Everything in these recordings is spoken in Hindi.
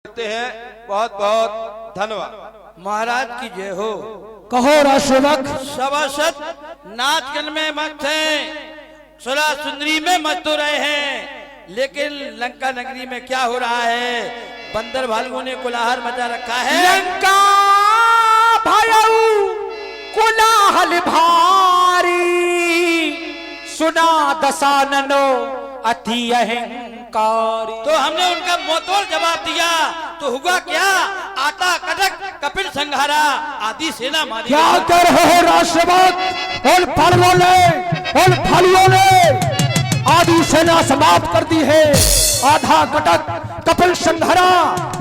करते हैं। बहुत बहुत धन्यवाद। महाराज की जय हो। कहो राष्ट्रभक्त। सभासद नाचगन में मस्त हैं, सुलह सुंदरी में मस्त हो रहे हैं, लेकिन लंका नगरी में क्या हो रहा है? बंदर भालुओं ने कोलाहल मचा रखा है। लंका भयऊ कोलाहल भारी, सुना दशाननो अति अहंकारी। तो हमने उनका मुंहतोड़ जवाब दिया तो हुआ क्या? आता कटक कपिल संघारा आदि सेना मारी। क्या कर रहे हो राष्ट्रभक्त? और भालुओं ने आदि सेना समाप्त कर दी है। आधा कटक कपिल संघारा,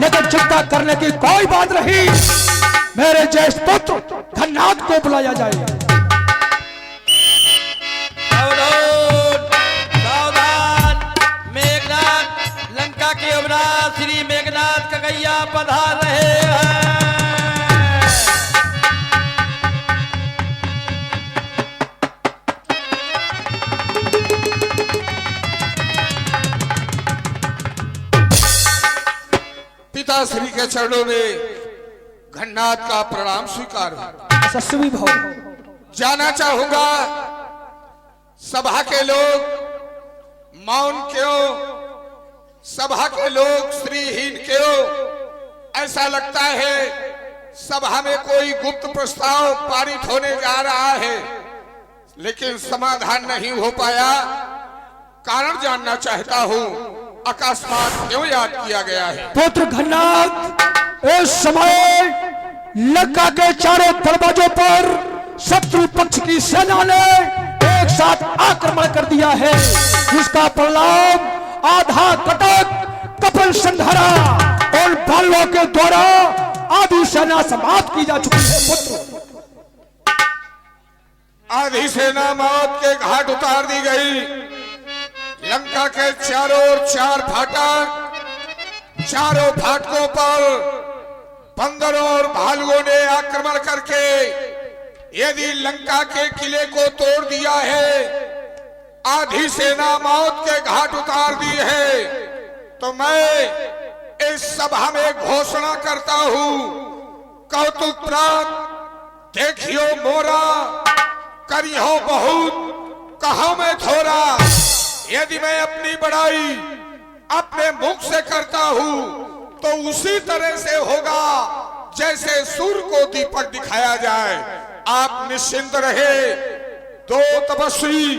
लेकिन चिंता करने की कोई बात नहीं। मेरे ज्येष्ठ पुत्र घन्नाथ को बुलाया जाए। लंका के युवराज श्री मेघनाथ कगैया पधार रहे हैं। पिता श्री के चरणों में घन्नाथ का प्रणाम स्वीकार। यशस्वी भव। जाना चाहूंगा सभा के लोग मौन क्यों, सभा के लोग श्रीहीन क्यों? ऐसा लगता है सभा में कोई गुप्त प्रस्ताव पारित होने जा रहा है, लेकिन समाधान नहीं हो पाया। कारण जानना चाहता हूं, अकस्मात क्यों याद किया गया है? पुत्र घन्नाथ, इस समय लंका के चारों दरवाजों पर शत्रु पक्ष की सेना ने एक साथ आक्रमण कर दिया है, जिसका परिणाम आधा कटक कपिल संघारा और भालुओं के द्वारा आधी सेना समाप्त की जा चुकी है। पुत्र, आधी सेना मौत के घाट उतार दी गई। लंका के चारों ओर चार फाटक, चारों फाटकों पर बंदरों और भालुओं ने आक्रमण करके यदि लंका के किले को तोड़ दिया है, आधी सेना मौत के घाट उतार दी है, तो मैं इस सभा में घोषणा करता हूं, कौतुक प्राप्त देखियो मोरा, करियो बहुत कहा मैं थोड़ा। यदि मैं अपनी बड़ाई अपने मुख से करता हूं तो उसी तरह से होगा जैसे सूर्य को दीपक दिखाया जाए। आप निश्चिंत रहे। दो तपस्वी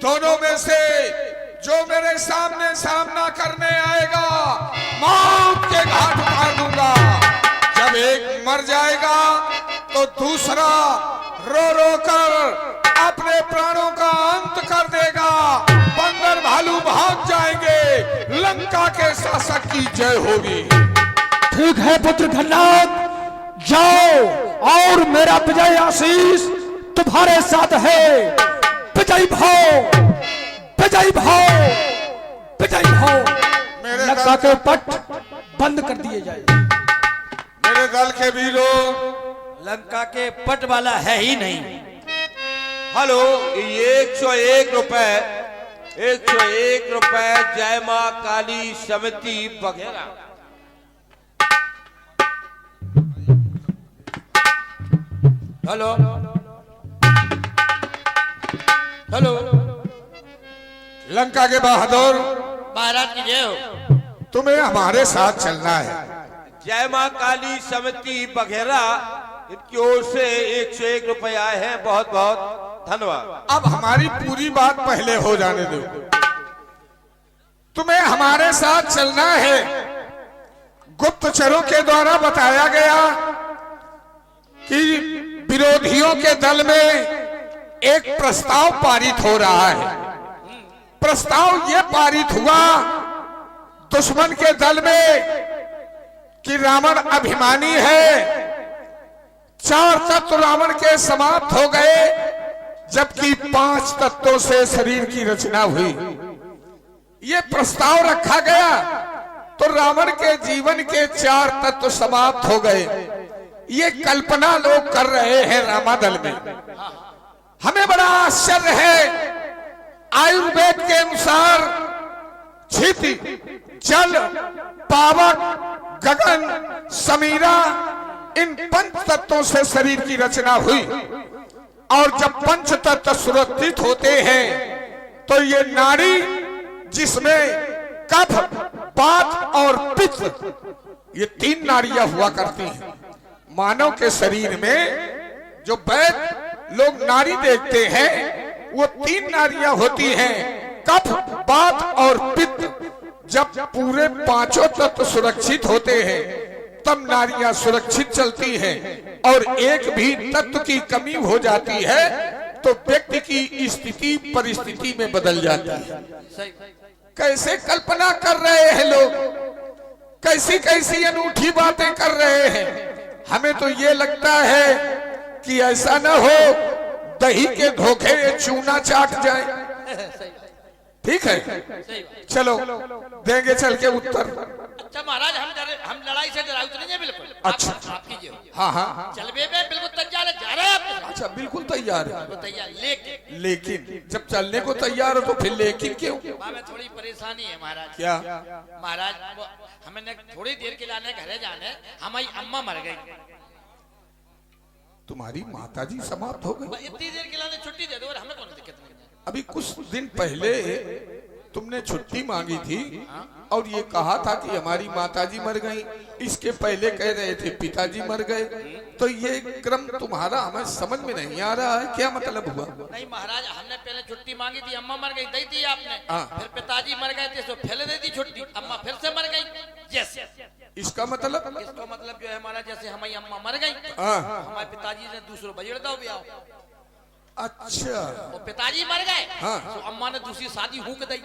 दोनों में से जो मेरे सामने सामना करने आएगा, मौत के घाट उतार दूंगा। जब एक मर जाएगा तो दूसरा रो रो कर अपने प्राणों का अंत कर देगा। बंदर भालू भाग जाएंगे, लंका के शासक की जय होगी। ठीक है पुत्र घन्नाथ, जाओ और मेरा विजय आशीष तुम्हारे साथ है। विजय भाव, विजय भाव, विजय भाव। लंका के पट बंद कर दिए जाए। मेरे दल के वीरों, लंका के पट वाला है ही नहीं। हेलो, 101 रुपए, 101 रुपए जय मां काली समिति बघेरा। हेलो हेलो, लंका के बहादुर, महाराज की जय हो। तुम्हें हमारे साथ चलना है। जय मां काली समिति बघेरा इनकी ओर से 101 रुपए आए हैं। बहुत बहुत धन्यवाद। अब हमारी पूरी बात पहले हो जाने दो। तुम्हें हमारे साथ चलना है। गुप्तचरों के द्वारा बताया गया कि विरोधियों के दल में एक प्रस्ताव पारित हो रहा है। प्रस्ताव यह पारित हुआ दुश्मन के दल में कि रावण अभिमानी है। 4 तत्व रावण के समाप्त हो गए, जबकि 5 तत्वों से शरीर की रचना हुई। ये प्रस्ताव रखा गया तो रावण के जीवन के 4 तत्व समाप्त हो गए। ये कल्पना लोग कर रहे हैं रामादल में। हमें बड़ा आश्चर्य है। आयुर्वेद के अनुसार क्षिति, जल, पावक, गगन, समीरा, इन पंच तत्वों से शरीर की रचना हुई। और जब पंच तत्व सुरक्षित होते हैं तो ये नाड़ी, जिसमें कफ, वात और पित्त, ये 3 नाड़ियां हुआ करती हैं। मानव के शरीर में जो वैद्य लोग नाड़ी देखते हैं वो 3 नाड़ियां होती हैं, कफ, वात और पित्त। जब पूरे 5 तत्व सुरक्षित होते हैं तब नाड़ियां सुरक्षित चलती हैं, और एक भी तत्व की कमी हो जाती है तो व्यक्ति की स्थिति परिस्थिति में बदल जाती है। कैसे कल्पना कर रहे हैं लोग, कैसी कैसी अनूठी बातें कर रहे हैं। हमें तो ये लगता है कि ऐसा न हो दही के धोखे चूना चाट जाए। ठीक है, चलो देंगे चल के उत्तर। अच्छा महाराज, हम लड़ाई से डराए उतरे हैं बिल्कुल। अच्छा, आप कीजिए। हाँ हाँ, चलबे में बिल्कुल तैयार है, जा रहे हैं आप? अच्छा बिल्कुल तैयार है। तो तैयार, लेकिन जब चलने को तैयार हो तो फिर लेकिन क्यों? हमें थोड़ी परेशानी है महाराज। क्या? महाराज हमें थोड़ी देर के लाने घरे जाने, हमारी अम्मा मर गई। तुम्हारी माताजी समाप्त हो गई? इतनी देर के लाने छुट्टी दे दो और हमें कौन दिक्कत नहीं। अभी कुछ दिन पहले तुमने छुट्टी मांगी थी और ये कहा था कि हमारी माताजी मर गई। इसके पहले कह रहे थे पिताजी मर गए। तो ये क्रम तुम्हारा हमें समझ में नहीं आ रहा है, क्या मतलब हुआ? नहीं महाराज, हमने पहले छुट्टी मांगी थी, अम्मा मर गई, दी थी आपने। फिर पिताजी मर गए थे तो फिर दे दी छुट्टी, अम्मा फिर से मर गई। यस, इसका मतलब? इसका मतलब जो है हमारा, जैसे हमारी अम्मा मर गई, हमारे पिताजी ने दूसरों बजड़ दो भी आओ। अच्छा, वो पिताजी मर गए तो अम्मा ने दूसरी शादी हूक दी।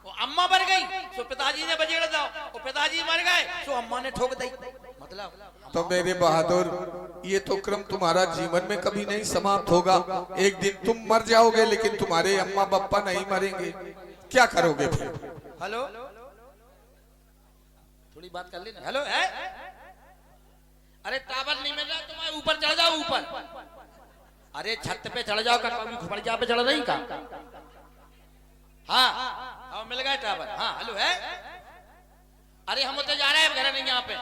वो अम्मा मर गई तो पिताजी ने बजेड़ दो, वो पिताजी मर गए तो अम्मा ने ठोक दी। मतलब तो मेरे बहादुर, ये तो क्रम तुम्हारा जीवन में कभी नहीं समाप्त होगा। एक दिन तुम मर जाओगे लेकिन तुम्हारे अम्मा पापा नहीं मरेंगे। क्या करोगे फिर? हेलो, थोड़ी बात कर लेना। हेलो है? अरे टावर नहीं मिल रहा, तुम्हारे ऊपर चढ़ जाओ, ऊपर। अरे छत पे चढ़ जाओ, खपड़िया पे चढ़ नहीं का? हाँ, मिल गए टावर। हाँ हेलो है? अरे हम तो जा रहे हैं घर नहीं यहाँ पे।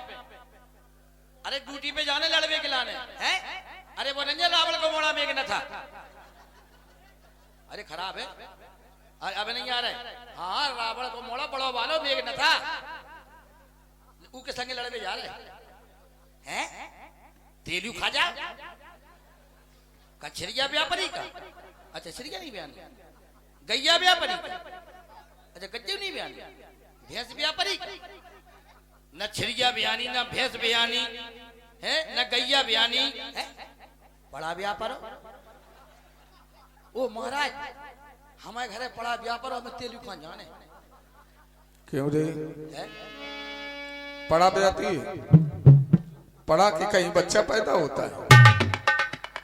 अरे ड्यूटी पे जाने लड़वे के लाने हैं। अरे वो नहीं रावण को मोड़ा मेघ न था। अरे खराब है, अब नहीं आ रहे। हाँ, रावण को मोड़ा पड़ो वालो मेघ न था, ऊ के संगे लड़वे जा रहे हैं। तेलू खा जा कछरिया व्यापारी का। अच्छा, छरिया नहीं बयान, गैया व्यापारी। अच्छा, गज्जू नहीं बयान, भैंस व्यापारी। न छरिया बयानी, न भैंस बयानी है, न गैया बयानी है। बड़ा व्यापार। ओ महाराज, हमारे घरे बड़ा व्यापार, हमें तेलू खान जाने। क्यों रे? पड़ा बजाती है? पड़ा कि कहीं बच्चा पैदा होता है?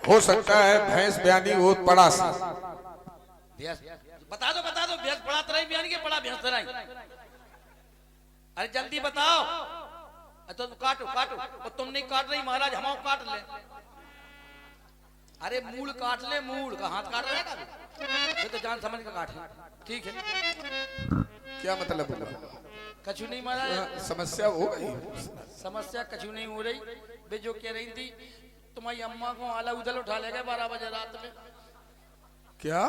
हो सकता है भैंस बयानी हो, पड़ा सी। बता दो भैंस पड़ा तरह बयानी के पड़ा भैंस तरह। अरे जल्दी बताओ। तो काटो काटो, और तुम नहीं काट रही महाराज, हम काट ले। अरे मूल काट ले, मूल का हाथ काट रहे का? ये तो जान समझ का काट है। ठीक है, क्या मतलब हुआ? कछु नहीं महाराज, समस्या हो गई। समस्या कछु नहीं हो रही। वे जो कह रही थी तुम्हारी अम्मा को आला उधल उठा ले गए 12 बजे रात में। क्या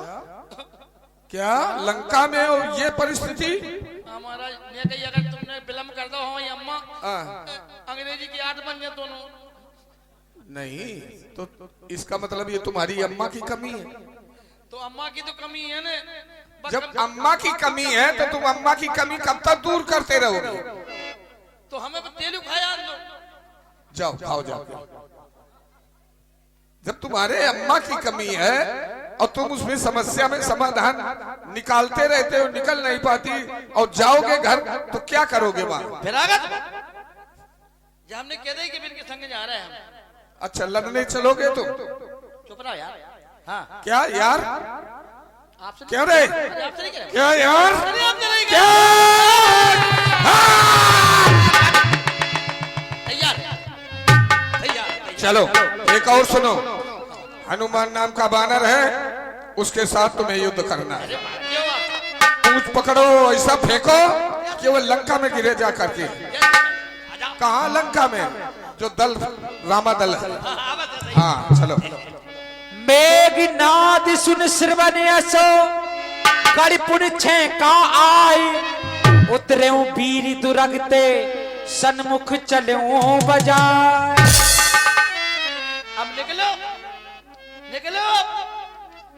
क्या लंका में और ये परिस्थिति? हमारा ने कही अगर तुमने विलम्ब कर दो हमारी अम्मा अंग्रेजी की 8 बन गए दोनों। नहीं तो इसका मतलब ये तुम्हारी अम्मा की कमी है। तो अम्मा की तो कमी है ना। जब अम्मा की कमी है तो तुम अम्मा की कमी कब तक दूर करते रहोगे? तो हमें तेलू खाया दो। जाओ खाओ जाओ। जब तुम्हारे अम्मा की कमी है और तुम उसमें समस्या में समाधान निकालते रहते हो, निकल नहीं पाती, और जाओगे घर तो क्या करोगे वहां? फिर आगे जब हमने कह दी कि इनके संग जा रहे हैं हम। अच्छा, लड़ने चलोगे तो? चुप रहो यार। हाँ क्या यार? आपसे क्या रे? आपसे नहीं कह रहे। क्या यार? क्या? तैयार। चलो एक और सुनो। हनुमान नाम का बानर है, उसके साथ तुम्हें युद्ध करना है। पूंछ पकड़ो, ऐसा फेंको कि वो लंका में गिरे जा करके। कहाँ लंका में जो दल रामा दल है। हाँ चलो। मेघनाद सुन श्रवण असो कड़ी पुन छे का आए उतरे वीर दुरगते सन्मुख चले बजाय। अब निकलो निकलो,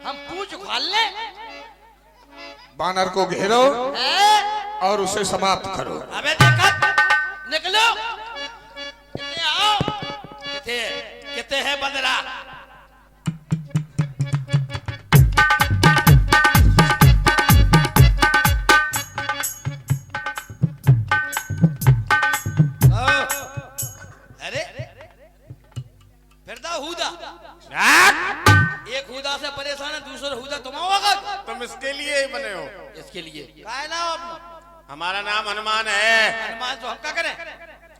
हम पूछ उखाड़ ले। बानर को घेरो और उसे समाप्त करो। अबे देखा, निकलो। कितने आओ, कितने कितने हैं बंदरा। एक हुदा से परेशान है, दूसरा हुदा तुम होगा। तुम इसके लिए ही बने हो। इसके लिए काय नाम अपना? हमारा नाम हनुमान है। हनुमान तो हम क्या करें?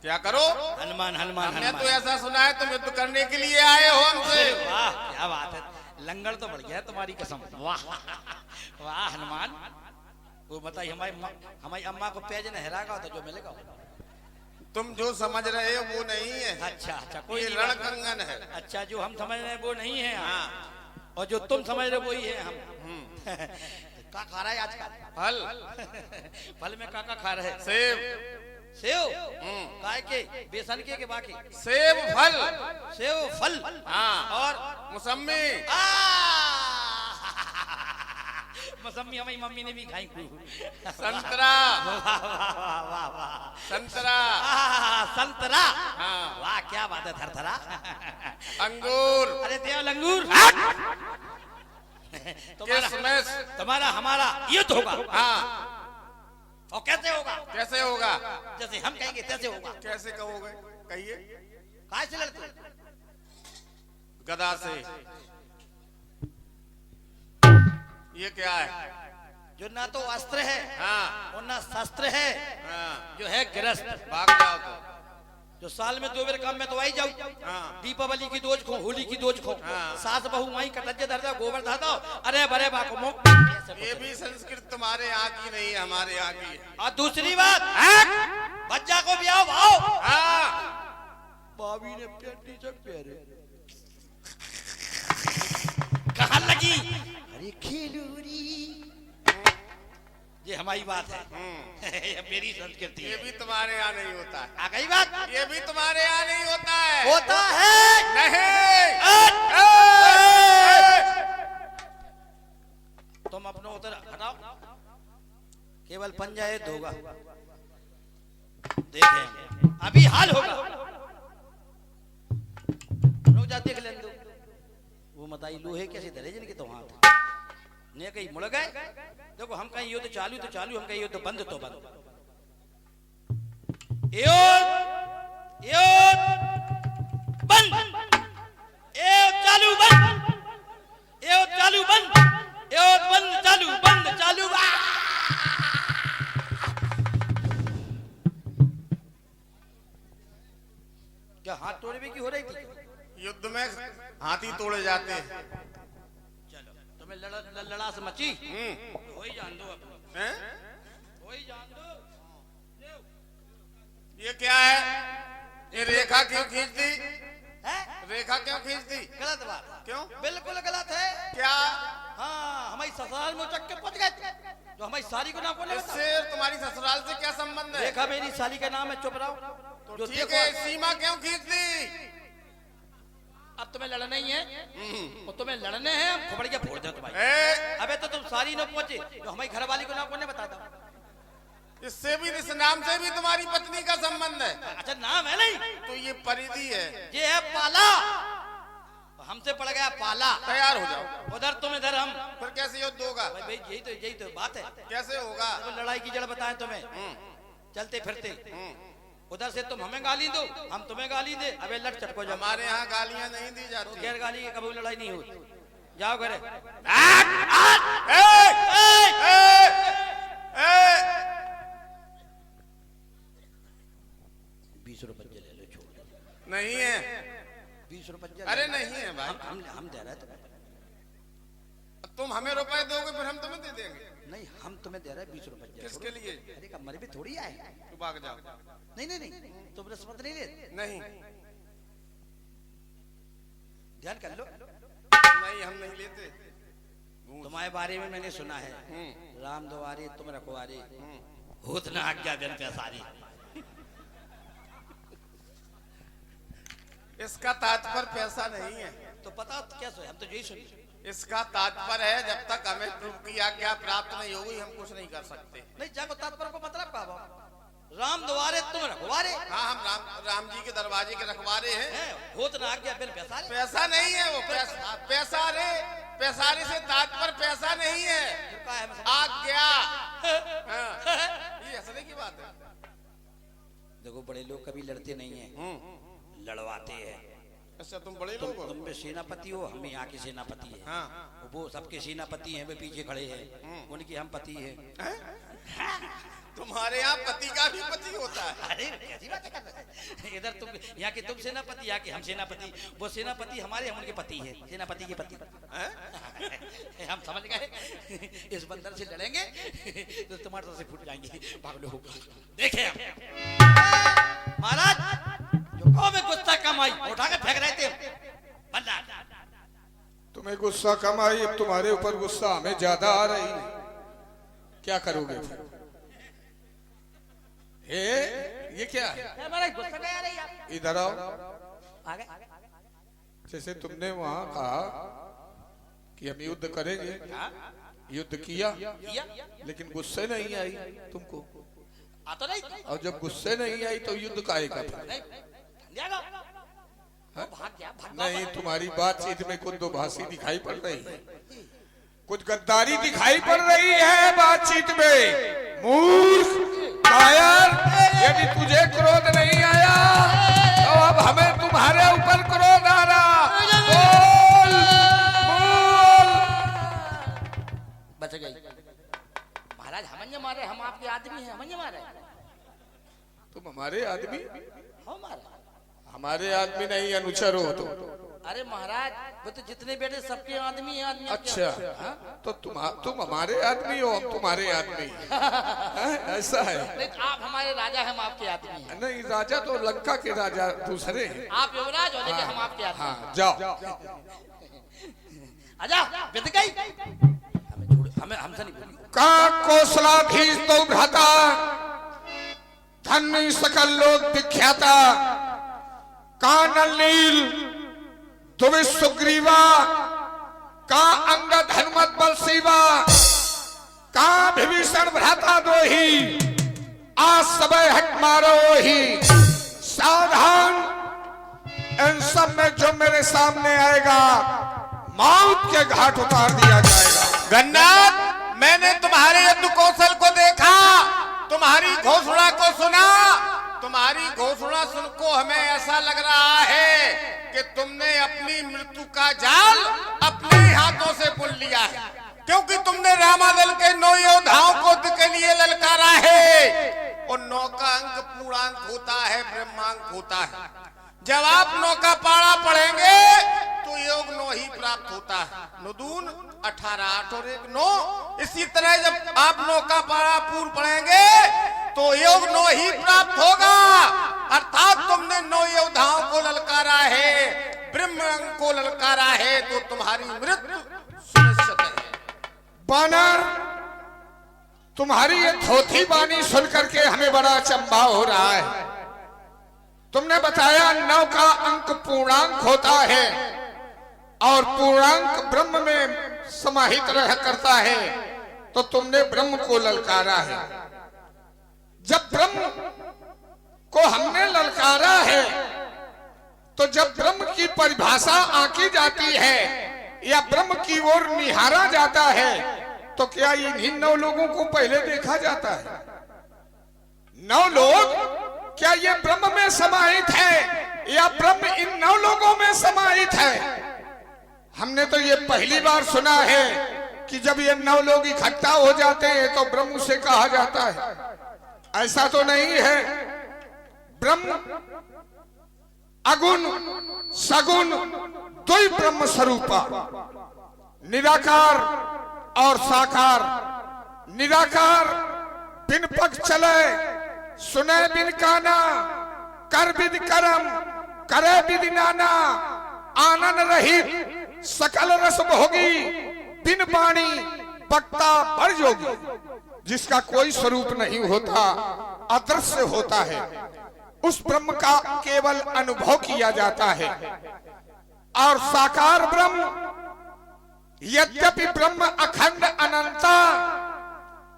क्या करो? हनुमान हनुमान हमने हनुमान। तो ऐसा सुना है तुम युद्ध करने के लिए आए हो हमसे। वाह क्या बात है, लंगड़ तो बढ़ गया है तुम्हारी कसम। वाह वाह हनुमान। वो बताइए हमारी अम्मा को पेज न हरागा तो जो मिलेगा। तुम जो समझ रहे हो वो नहीं है। अच्छा अच्छा, कोई ये नहीं, रणकंगन है। अच्छा, जो हम समझ रहे हैं वो नहीं है। हाँ। और जो तुम समझ रहे हो वही है हम। क्या खा रहा है आजकल? फल। फल में क्या खा रहे हैं? सेब। सेव? काय के? बेसन के बाकी? सेब फल। सेव फल। हाँ। और मौसमी। मौसमी हमारी मम्मी ने भी खाई। संतरा। वाह वाह वाह वाह। संतरा। संतरा। हाँ। वाह क्या बात है, थरथरा। अंगूर। अरे देव अंगूर। तुम्हारा हमारा युद्ध होगा। हाँ। और कैसे होगा? कैसे होगा? जैसे हम कहेंगे तैसे होगा। कैसे कहोगे? कहिए। काय से लड़ते? गदा से। ये क्या है? जो ना तो अस्त्र है हाँ। और ना शस्त्र है। हाँ। जो है गिरस्त। भाग जाओ तो। जो साल में 2 बार काम में तो आई जाओ। हाँ। दीपावली की दोज खो, होली की दोज खो। हाँ। सास बहू वहीं कटजे धरता, गोबर धाता। अरे बरे बाको मो। ये भी संस्कृत तुम्हारे यहाँ की नहीं है, हमारे यहाँ की है। और दूसरी बात, बच्चा को भी आओ भाओ। हाँ। भाभी ने पेटी चक पहरे। कहाँ लगी? अरे खेलूरी। ये हमारी बात है। ये मेरी संस्कृति ये है। भी तुम्हारे यहाँ नहीं होता है। आ गई बात? ये भी तुम्हारे यहाँ नहीं होता है। होता है नहीं। तुम अपना उधर हटाओ, केवल पंजा युद्ध होगा। देखें अभी हाल होगा। रुक जा, देख लें दो। वो बताई लोहे कैसे धरे जिनके तो हाथ ने कहीं मुड़ गए। देखो हम कहीं युद्ध चालू तो चालू, हम कहीं युद्ध बंद तो बंद। युद्ध युद्ध बंद, युद्ध चालू बंद, युद्ध चालू बंद, युद्ध बंद चालू, बंद चालू। क्या हाथ तोड़ने की हो रही थी? युद्ध में हाथी तोड़े जाते हैं। चलो तुम्हें लड़ा से मची, वही जान दो अपना, हैं? वही जान दो। ये क्या है? ये रेखा क्यों खींच दी? है? रेखा क्यों खींच दी? गलत बात। क्यों? बिल्कुल गलत है। क्या? हाँ, हमारी ससुराल में चक्कर पहुंच गए, जो हमारी साली को नाम बोले। इससे तुम्हारी ससुराल से क्या संबंध है? देखा मेरी साली का नाम है, चुप रहो। तो जो ठीक देखो, है, सीमा क्यों खींच दी? अब तुम्हें लड़ना ही है, और तुम्हें लड़ने हैं, हम खोपड़िया फोड़ दे तुम्हारी। अबे तो तुम सारी न पहुंचे, जो हमारी घरवाली को नाम कौन बताता? इससे भी, इस नाम से भी तुम्हारी पत्नी का संबंध है। अच्छा नाम है नहीं? तो ये परिधि है। ये है पाला, हमसे पड़ गया पाला। तैयार हो जाओ। उधर तुम इधर हम। फिर कैसे युद्ध होगा? भाई यही तो बात है। कैसे होगा? तो लड़ाई की जड़ बताएं तुम्हें, चलते फिरते। उधर से तुम हमें गाली दो, हम तुम्हें गाली दे। अबे लड़ चटको जाओ। हमारे यहाँ गालियां नहीं दी जाती। गैर गाली की कभी लड़ाई नहीं होती। जाओ घरे। 20 रुपये ले लो, छोड़। नहीं है। 20 रुपये। अरे नहीं है भाई, हम दे रहे हैं तुम्हें। तुम हमें रुपए दोगे फिर हम तुम्हें दे देंगे। नहीं, हम तुम्हें दे रहे 20 रुपए। किसके लिए? अरे कमरे भी थोड़ी आए। तू भाग जा। नहीं नहीं नहीं, तुम रिश्वत नहीं ले। नहीं ध्यान कर लो। नहीं, हम नहीं लेते। तुम्हारे बारे में मैंने सुना है, राम द्वारे तुम रखवारे, होत ना आज्ञा बिन पैसारी। इसका तात्पर्य पैसा नहीं है। तो पता क्या सो, हम तो यही सुनी। इसका तात्पर्य है जब तक हमें प्रभु की आज्ञा प्राप्त नहीं होगी हम कुछ नहीं कर सकते। नहीं, जाको तात्पर्य को मतलब का राम द्वारे तुम रखवारे। हाँ, हम राम जी के दरवाजे के रखवारे हैं। होत ना आज्ञा बिन पैसारी। पैसा नहीं है वो, पैसारे, पैसारे से तात्पर्य पैसा नहीं है, आज्ञा। ये हंसने की बात है। देखो, बड़े लोग कभी लड़ते नहीं है, लड़वाते हैं। अच्छा, तुम बड़े लोग हो? तुम भी सेनापति हो, हम यहाँ के सेनापति हैं। हाँ। वो सबके सेनापति हैं, वे पीछे खड़े हैं, उनके हम पति हैं। तुम्हारे यहाँ पति का भी पति होता है? अरे कैसी बातें कर रहे हैं? इधर तुम, यहाँ के तुम सेनापति, यहाँ के हम सेनापति। वो सेनापति हमारे, हम उनके पति हैं, सेनापति के पति। हम समझ गए। इस बंदर से लड़ेंगे तो टमाटर से फूट जाएंगे, भाग लो। देखे महाराज, जो कौन में गुस्सा कमाई उठा के फेंक रहे थे बंदर। तुम्हें गुस्सा कम आई, अब तुम्हारे ऊपर गुस्सा हमें ज्यादा आ रही है, क्या करोगे फिर? ये क्या है? हमारा गुस्सा गया रही आप। इधर आओ। आगे जैसे तुमने वहां कहा कि हम युद्ध करेंगे, युद्ध किया, लेकिन गुस्से नहीं आई तुमको। तो नहीं, और जब गुस्से नहीं आई तो युद्ध काहे का फिर? नहीं, तुम्हारी बातचीत में कुछ दोभाषी दिखाई पड़ रही है, कुछ गद्दारी दिखाई पड़ रही है बातचीत में। मूर्ख, कायर, यदि तुझे क्रोध नहीं आया तो अब हमें तुम्हारे ऊपर क्रोध आ रहा। बोल, बोल। बच गई महाराज। हम मारे, हम आपके आदमी हैं, हम मारे। तुम हमारे आदमी? हमारे आदमी नहीं, अनुचर हो तुम। अरे महाराज, वो तो जितने बेटे सबके आदमी हैं, आदमी। अच्छा, तो तुम हमारे आदमी हो, हम तुम्हारे आदमी। ऐसा है? नहीं, आप हमारे राजा हैं, हम आपके आदमी हैं। नहीं, राजा तो लंका के राजा दूसरे हैं। आप युवराज हो, लेकिन हम आपके आदमी। हाँ, जाओ। आजा, बीत गई। हमें हमसे नहीं बोली। का कौशलाधीश तो भ्राता, धन्य सकल लोक विख्याता। का नलनील तुम सुग्रीवा, का अंगद हनुमत बल शिवा, का विभीषण भ्राता दोही, आज सबे हट मारो ही। सावधान, इन सब में जो मेरे सामने आएगा मौत के घाट उतार दिया जाएगा। गन्नाथ, मैंने तुम्हारे युद्ध कौशल को देखा, तुम्हारी घोषणा को सुना। तुम्हारी घोषणा सुनकर हमें ऐसा लग रहा है कि तुमने अपनी मृत्यु का जाल अपने हाथों से बुन लिया है, क्योंकि तुमने रामादल के 9 योद्धाओं को युद्ध के लिए ललकारा है। और 9 का अंक पूर्णांक होता है, ब्रह्मांक होता है। जब आप 9 का पाड़ा पढ़ेंगे तो योग 9 ही प्राप्त होता है। 9 दून 18, 8 और 1 9। इसी तरह जब आप 9 का पाड़ा पूर्ण पढ़ेंगे तो योग 9 ही प्राप्त होगा। अर्थात तुमने 9 योद्धाओं को ललकारा है, ब्रह्मांक को ललकारा है, तो तुम्हारी मृत्यु सुनिश्चित है। बानर, तुम्हारी ये थोथी बानी सुनकर के हमें बड़ा अचंभा हो रहा है। तुमने बताया 9 का अंक पूर्णांक होता है और पूर्णांक ब्रह्म में समाहित रह करता है, तो तुमने ब्रह्म को ललकारा है। जब ब्रह्म को हमने ललकारा है तो जब ब्रह्म की परिभाषा आंकी जाती है या ब्रह्म की ओर निहारा जाता है, तो क्या इन्हीं 9 लोगों को पहले देखा जाता है? 9 लोग, क्या ये ब्रह्म में समाहित है या ब्रह्म इन 9 लोगों में समाहित है? हमने तो ये पहली बार सुना है कि जब ये 9 लोग इकट्ठा हो जाते हैं तो ब्रह्म से कहा जाता है। ऐसा तो नहीं है। ब्रह्म अगुण सगुण द्वै ब्रह्म स्वरूपा, निराकार और साकार निराकार बिन पग चले, सुने बिन काना, कर बिन करम, करे बिन नाना, आनंद रहित सकल रस भोगी, बिन वाणी वक्ता बड़ योगी। जिसका कोई स्वरूप नहीं होता, अदृश्य होता है, उस ब्रह्म का केवल अनुभव किया जाता है। और साकार ब्रह्म, यद्यपि ब्रह्म अखंड अनंता,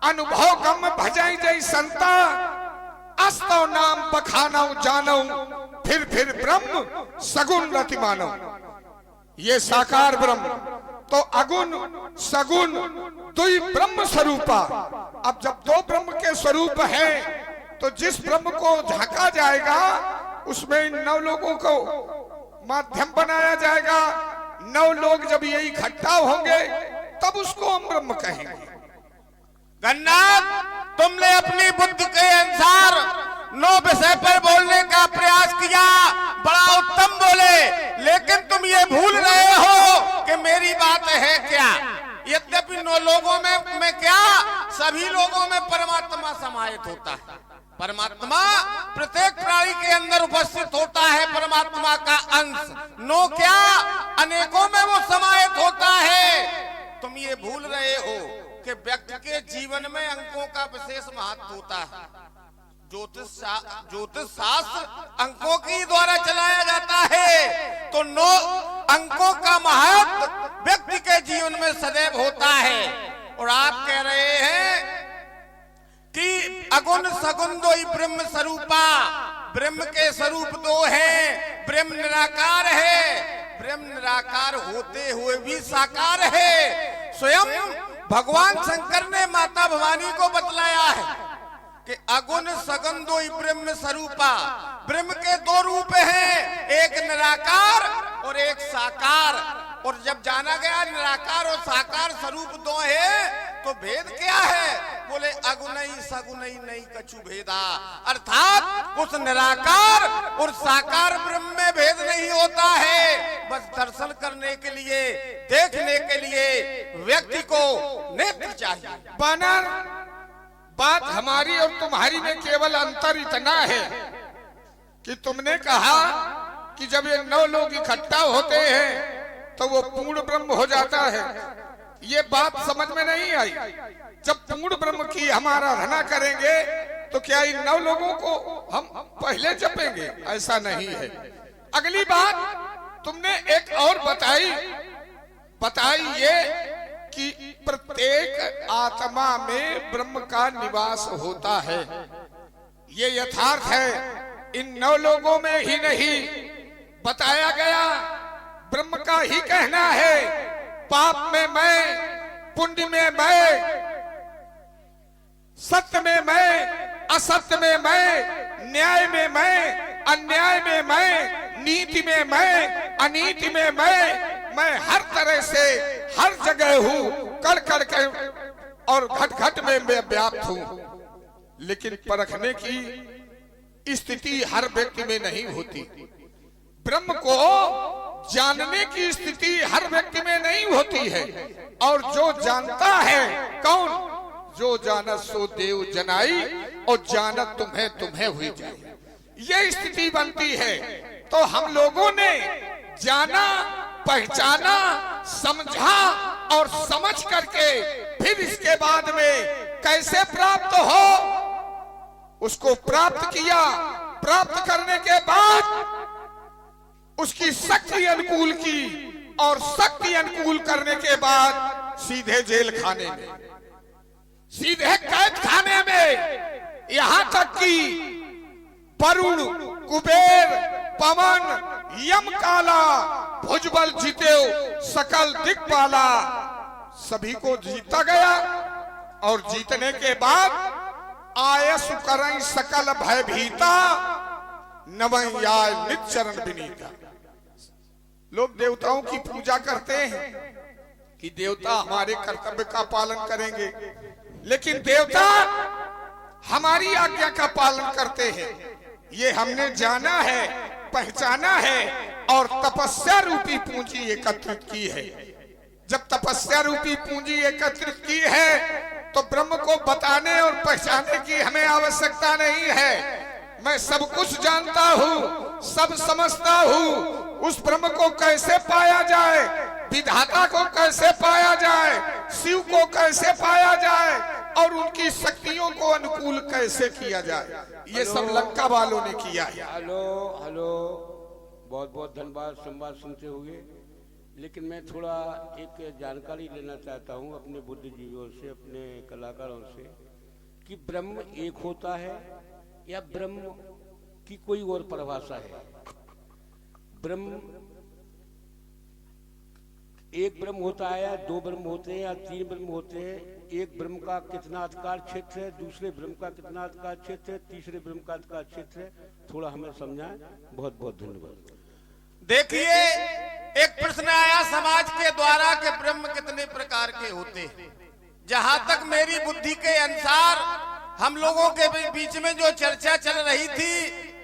अनुभव गम भजई जय संता, अस्तो नाम बखानौ जानौ, फिर ब्रह्म सगुण रति मानौ। ये साकार ब्रह्म तो अगुण सगुण दुई ब्रह्म स्वरूपा। अब जब दो ब्रह्म के स्वरूप हैं, तो जिस ब्रह्म को झांका जाएगा उसमें इन 9 लोगों को माध्यम बनाया जाएगा। 9 लोग जब ये इकट्ठा होंगे तब उसको हम ब्रह्म कहेंगे। गन्नाथ, तुमने अपनी बुद्धि के अनुसार 9 विषय पर बोलने का प्रयास किया, बड़ा उत्तम बोले, लेकिन तुम ये भूल रहे हो कि मेरी बात है क्या। यद्यपि 9 लोगों में क्या, सभी लोगों में परमात्मा समाहित होता है। परमात्मा प्रत्येक प्राणी के अंदर उपस्थित होता है, परमात्मा का अंश। 9 क्या, अनेकों में वो समाहित होता है। तुम ये भूल रहे हो कि व्यक्ति के जीवन में अंकों का विशेष महत्व होता है। ज्योतिष शास्त्र अंकों के द्वारा चलाया जाता है, तो 9 अंकों का महत्व व्यक्ति के जीवन में सदैव होता है। और आप कह रहे हैं कि अगुण सगुण दो ही ब्रह्म स्वरूपा, ब्रह्म के स्वरूप 2 हैं। ब्रह्म निराकार है, ब्रह्म निराकार होते हुए भी साकार है। स्वयं भगवान शंकर ने माता भवानी को बतलाया है कि अगुण सगुण दो ही ब्रह्म स्वरूपा। ब्रह्म के 2 रूप हैं, एक निराकार और एक साकार। और जब जाना गया निराकार और साकार स्वरूप 2 है, तो भेद क्या है? बोले अगुणई सगुणई नहीं कछु भेदा, अर्थात उस निराकार और साकार ब्रह्म में भेद नहीं होता है। बस दर्शन करने के लिए, देखने के लिए व्यक्ति को नेत्र चाहिए। बानर, बात हमारी और तुम्हारी में केवल अंतर इतना है कि तुमने कहा कि जब ये 9 लोग इकट्ठा होते हैं तो वो पूर्ण ब्रह्म हो जाता है। ये बात समझ में नहीं आई। जब पूर्ण ब्रह्म की हम आराधना करेंगे तो क्या इन 9 लोगों को हम पहले जपेंगे? ऐसा नहीं है। अगली बात तुमने एक और बताई ये कि प्रत्येक आत्मा में ब्रह्म का निवास होता है। ये यथार्थ है। इन 9 लोगों में ही नहीं बताया गया, ब्रह्म का ही कहना है, पाप में मैं, पुण्य में मैं, सत्य में मैं, असत्य में मैं, न्याय में मैं, अन्याय में मैं, नीति में मैं, अनीति में मैं हर तरह से हर जगह हूँ, कड़ के और घट में मैं व्याप्त हूँ। लेकिन परखने की स्थिति हर व्यक्ति में नहीं होती। ब्रह्म को जानने की स्थिति हर व्यक्ति में नहीं होती है। और जो जानता है कौन? जो जानत सो देव जनाई, और जानत तुम्हें हुई जाए, ये स्थिति बनती है। तो हम लोगों ने जाना, पहचाना, समझा और समझ करके फिर इसके बाद में कैसे प्राप्त हो उसको प्राप्त किया। प्राप्त करने के बाद उसकी शक्ति अनुकूल की, और शक्ति अनुकूल करने के बाद सीधे जेल खाने में, सीधे कैद खाने में, यहां तक कि वरुण, कुबेर, पवन, यम काला, भुजबल जीते सकल दिक्पाला, सभी को जीता गया। और जीतने के बाद आयस करई सकल भयभीता, नवैयाय नित चरण विनीता। लोग देवताओं की पूजा करते हैं कि देवता हमारे कर्तव्य का पालन करेंगे, लेकिन देवता हमारी आज्ञा का पालन करते हैं। ये हमने जाना है, पहचाना है और तपस्या रूपी पूंजी एकत्रित की है। जब तपस्या रूपी पूंजी एकत्रित की है तो ब्रह्म को बताने और पहचानने की हमें आवश्यकता नहीं है। मैं सब कुछ जानता हूँ, सब समझता हूँ। उस ब्रह्म को कैसे पाया जाए, विधाता को कैसे पाया जाए, शिव को कैसे पाया जाए और उनकी शक्तियों को अनुकूल कैसे किया जाए, ये सब लंका वालों ने किया है। हेलो हेलो, बहुत बहुत धन्यवाद संवाद सुनते हुए। लेकिन मैं थोड़ा एक जानकारी लेना चाहता हूँ अपने बुद्धिजीवियों से, अपने कलाकारों से, कि ब्रह्म एक होता है या ब्रह्म की कोई और परिभाषा है। ब्रह्म एक ब्रह्म होता है या दो ब्रह्म होते हैं या तीन ब्रह्म होते हैं? एक ब्रह्म का कितना अधिकार क्षेत्र है, दूसरे ब्रह्म का कितना अधिकार क्षेत्र है, तीसरे ब्रह्म का अधिकार क्षेत्र है? थोड़ा हमें समझाएं। बहुत बहुत धन्यवाद। देखिए, एक प्रश्न आया समाज के द्वारा कि ब्रह्म कितने प्रकार के होते हैं। जहां तक मेरी बुद्धि के अनुसार हम लोगों के बीच में जो चर्चा चल रही थी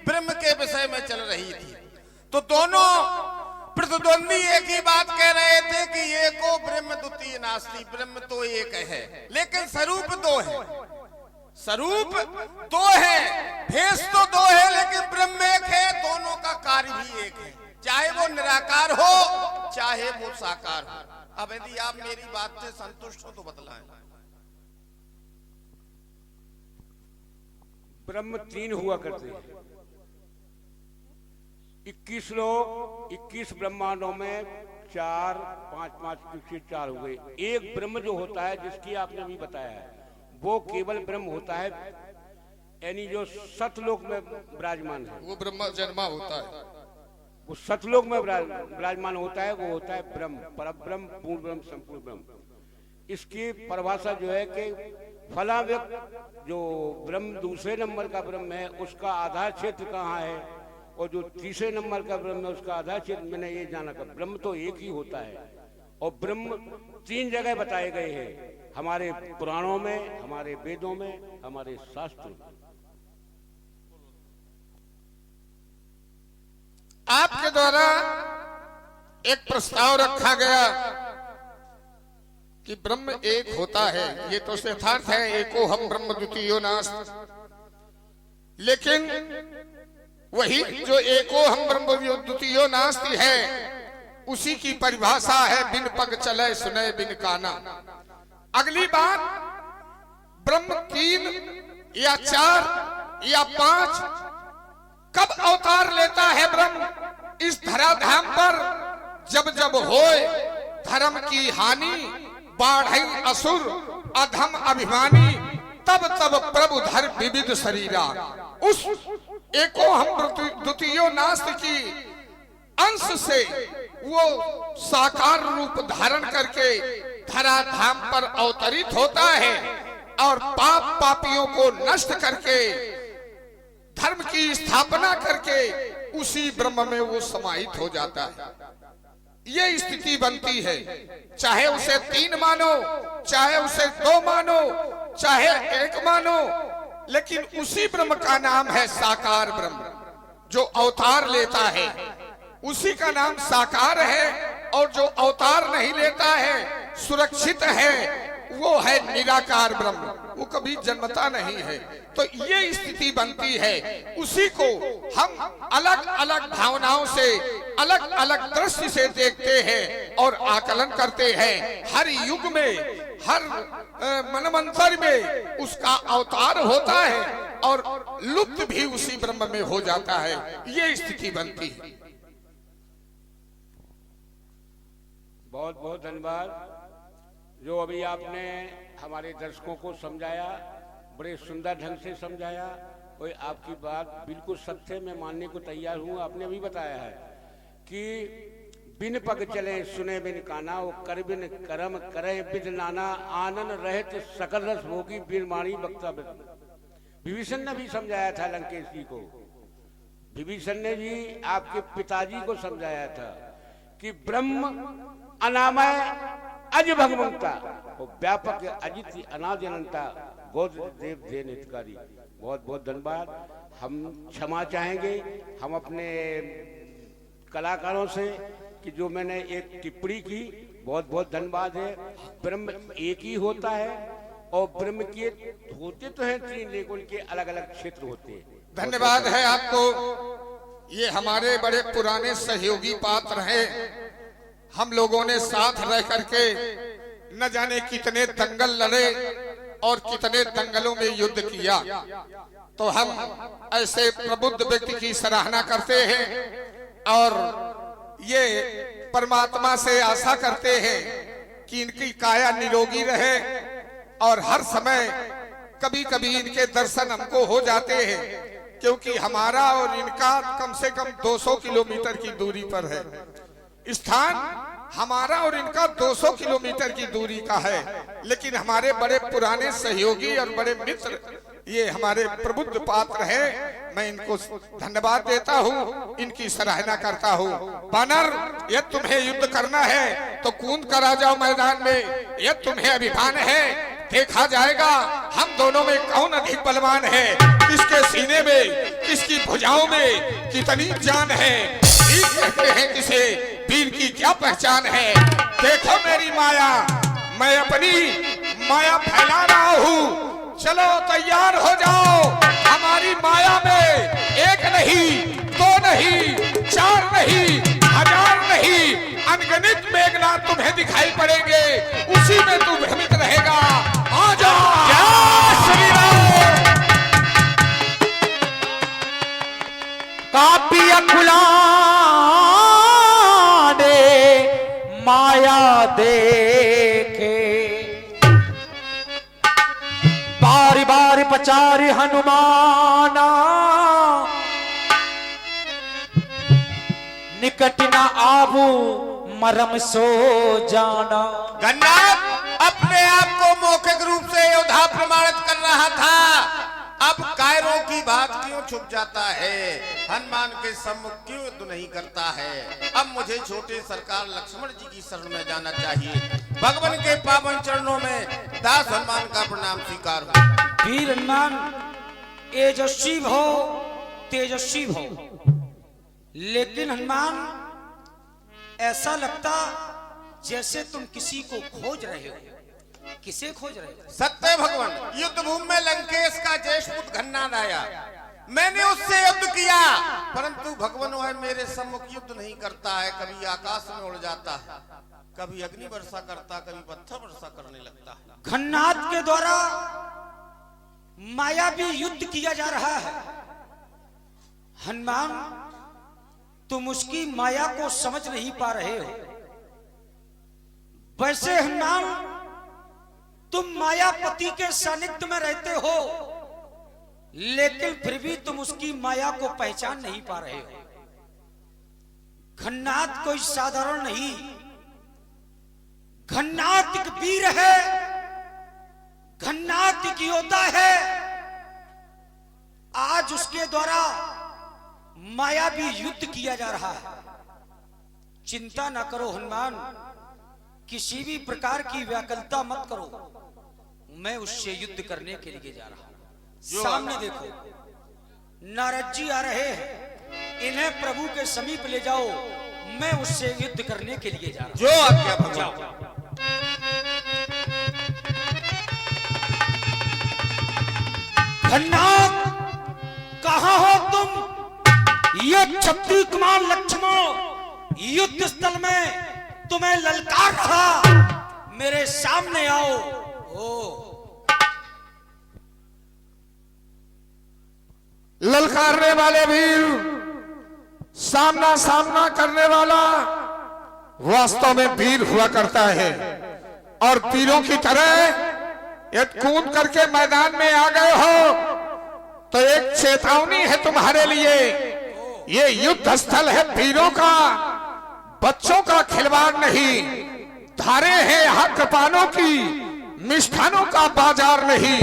ब्रह्म के विषय में चल रही थी, तो दोनों प्रतिद्वंदी एक ही बात कह रहे थे कि एको ब्रह्म द्वितीय नास्ति, ब्रह्म तो एक है लेकिन स्वरूप दो है। स्वरूप दो है, भेष तो दो है, लेकिन ब्रह्म एक है। दोनों का कार्य भी एक है, चाहे वो निराकार हो चाहे वो साकार हो। अब यदि आप मेरी बात से संतुष्ट हो तो बतलाएं। ब्रह्म तीन हुआ करते हैं। 21 लोग 21 ब्रह्मांडों में 4 5 5 4 हुए। एक ब्रह्म जो होता है, जिसकी आपने अभी बताया है, वो केवल ब्रह्म होता है, यानी जो सतलोक में विराजमान है, वो ब्रह्म जन्मा होता है। वो सतलोक में विराजमान होता है, वो होता है ब्रह्म, परब्रह्म, पूर्ण ब्रह्म, संपूर्ण ब्रह्म। इसकी परिभाषा जो है कि फला व्यक्ति जो ब्रह्म दूसरे नंबर का ब्रह्म है, उसका आधार क्षेत्र कहाँ है, और जो तीसरे नंबर का ब्रह्म है उसका आधार क्षेत्र। मैंने ये जाना कि ब्रह्म तो एक ही होता है, और ब्रह्म 3 जगह बताए गए हैं, हमारे पुराणों में, हमारे वेदों में, हमारे शास्त्रों में। आपके द्वारा एक प्रस्ताव रखा गया कि ब्रह्म एक होता है, ये तो यथार्थ है, एको हम ब्रह्म द्वितीयो नास्ति। लेकिन वही जो एको हम ब्रह्म द्वितीयो नास्ति है, उसी की परिभाषा है बिन पग चले सुने बिन काना। अगली बात, ब्रह्म 3 या 4 या 5 कब अवतार लेता है ब्रह्म इस धराधाम पर? जब जब होए धर्म की हानि, बाढ़ई असुर अधम अभिमानी, तब तब प्रभु धर विविध शरीरा। उस एको हम द्वितीयो नास्ति की अंश से वो साकार रूप धारण करके धराधाम पर अवतरित होता है और पाप पापियों को नष्ट करके धर्म की स्थापना करके उसी ब्रह्म में वो समाहित हो जाता है। ये स्थिति बनती है, चाहे उसे 3 मानो, चाहे उसे 2 मानो, चाहे 1 मानो, लेकिन उसी ब्रह्म का नाम है साकार ब्रह्म। जो अवतार लेता है उसी का नाम साकार है, और जो अवतार नहीं लेता है, सुरक्षित है, वो है निराकार ब्रह्म, वो कभी जन्मता नहीं है। तो ये स्थिति बनती है, उसी को हम अलग अलग भावनाओं से, अलग अलग दृष्टि से देखते हैं और आकलन करते हैं। हर युग में, हर मनमंत्र में उसका अवतार होता है और लुप्त भी उसी ब्रह्म में हो जाता है। ये स्थिति बनती है। बहुत बहुत धन्यवाद। जो अभी आपने हमारे दर्शकों को समझाया, बड़े सुंदर ढंग से समझाया, और आपकी बात बिल्कुल सत्य मैं मानने को तैयार हूँ। आपने भी बताया है कि बिन पग चले सुने बिन काना, वो कर बिन करम करे बिन नाना, आनंद रहत सकल रस भोगी बिन माणी बक्ता। विभीषण ने भी समझाया था लंकेश जी को, विभीषण ने भी आपके पिताजी को समझाया था कि ब्रह्म अनामय अज भगवंता, वो व्यापक अजित अनादि अनंता, गौर देव देन हितकारी। बहुत बहुत धन्यवाद। हम क्षमा चाहेंगे हम अपने कलाकारों से कि जो मैंने एक टिप्पणी की, बहुत बहुत धन्यवाद है। ब्रह्म एक ही होता है और ब्रह्म के होते तो हैं 3 लेकिन उनके अलग अलग क्षेत्र होते हैं। धन्यवाद है आपको। ये हमारे बड़े पुराने सहयोगी पात्र हैं। हम लोगों ने साथ रह करके न जाने कितने दंगल लड़े और कितने दंगलों में युद्ध किया। तो हम ऐसे प्रबुद्ध व्यक्ति की सराहना करते हैं और ये परमात्मा से आशा करते हैं कि इनकी काया निरोगी रहे और हर समय कभी कभी इनके दर्शन हमको हो जाते हैं, क्योंकि हमारा और इनका कम से कम 200 किलोमीटर की दूरी पर है। स्थान हमारा और इनका 200 किलोमीटर की दूरी का है, लेकिन हमारे बड़े पुराने सहयोगी और बड़े मित्र ये हमारे प्रबुद्ध पात्र हैं। मैं इनको धन्यवाद देता हूँ, इनकी सराहना करता हूँ। बानर, यदि तुम्हें युद्ध करना है तो कूद कर आ जाओ मैदान में। यदि तुम्हें अभिमान है, देखा जाएगा हम दोनों में कौन अधिक बलवान है, किसके सीने में, किसकी भुजाओं में कितनी जान है। वीर कहते हैं किसे, वीर की क्या पहचान है। देखो मेरी माया, मैं अपनी माया फैला रहा हूँ। चलो तैयार हो जाओ, हमारी माया में 1 नहीं, 2 नहीं, 4 नहीं, 1000 नहीं, अनगिनत मेघनाद तुम्हें दिखाई पड़ेंगे। उसी में तू भ्रमित रहेगा। आ जा कापिया खुला दे माया देखे, बारी बारी पचारी हनुमाना, निकट न आबू मरम सो जाना। गन्ना अपने आप को मौखिक रूप से योद्धा प्रमाणित कर रहा था, अब कायरों की बात क्यों छुप जाता है, हनुमान के सम्मुख क्यों युद्ध नहीं करता है। अब मुझे छोटे सरकार लक्ष्मण जी की शरण में जाना चाहिए। भगवान के पावन चरणों में दास हनुमान का प्रणाम स्वीकार हो। वीर हनुमान तेजस्वी भो, तेजस्वी भो, लेकिन हनुमान ऐसा लगता जैसे तुम किसी को खोज रहे हो। किसे खोज रहे हो? सत्य भगवान, युद्ध भूमि में लंकेश का ज्येष्ठ पुत्र घन्नाद आया, मैंने उससे युद्ध किया, परंतु भगवान वह मेरे सम्मुख युद्ध नहीं करता है। कभी आकाश में उड़ जाता है, कभी अग्नि वर्षा करता, कभी पत्थर वर्षा करने लगता है। घन्नाद के द्वारा मायावी युद्ध किया जा रहा है। हनुमान, तुम उसकी माया को समझ नहीं पा रहे हो। वैसे हनुमान, तुम मायापति के सानिध्य में रहते हो, लेकिन फिर भी तुम उसकी माया को पहचान नहीं पा रहे हो। घन्नाद कोई साधारण नहीं, घन्नाद एक वीर है, घन्नाद एक योद्धा है। आज उसके द्वारा मायावी युद्ध किया जा रहा है। चिंता ना करो हनुमान, किसी भी प्रकार की व्याकुलता मत करो, मैं उससे युद्ध करने के लिए जा रहा हूं। सामने देखो, नारद जी आ रहे हैं, इन्हें प्रभु के समीप ले जाओ, मैं उससे युद्ध करने के लिए जा रहा हूं। जो आज्ञा भगवान। घन्नाद, कहां हो तुम? ये क्षत्रिय कुमार लक्ष्मण युद्ध स्थल में तुम्हें ललकार रहा, मेरे सामने आओ। ललकारने वाले वीर, सामना सामना करने वाला वास्तव में वीर हुआ करता है। और वीरों की तरह यदि कूद करके मैदान में आ गए हो तो एक चेतावनी है तुम्हारे लिए। ये युद्ध स्थल है वीरों का, बच्चों का खिलवाड़ नहीं। धारे हैं यहाँ कृपानों की, मिष्ठानों का बाजार नहीं।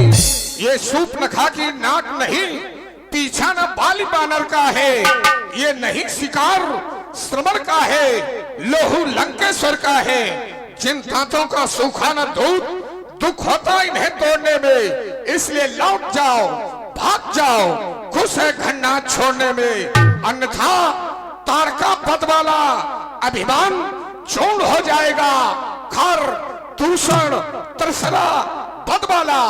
ये शूर्पणखा की नाक नहीं, पीछा न बाली बानर का है। ये नहीं शिकार श्रवण का है, लोहू लंकेश्वर का है। जिन दांतों का सूखा न दूध, दुख होता इन्हें तोड़ने में। इसलिए लौट जाओ, भाग जाओ, खुश है घन्नाद छोड़ने में। अन्यथा तारका पद वाला अभिमान चूर्ण हो जाएगा। खर, दूषण, तरसरा, पद वाला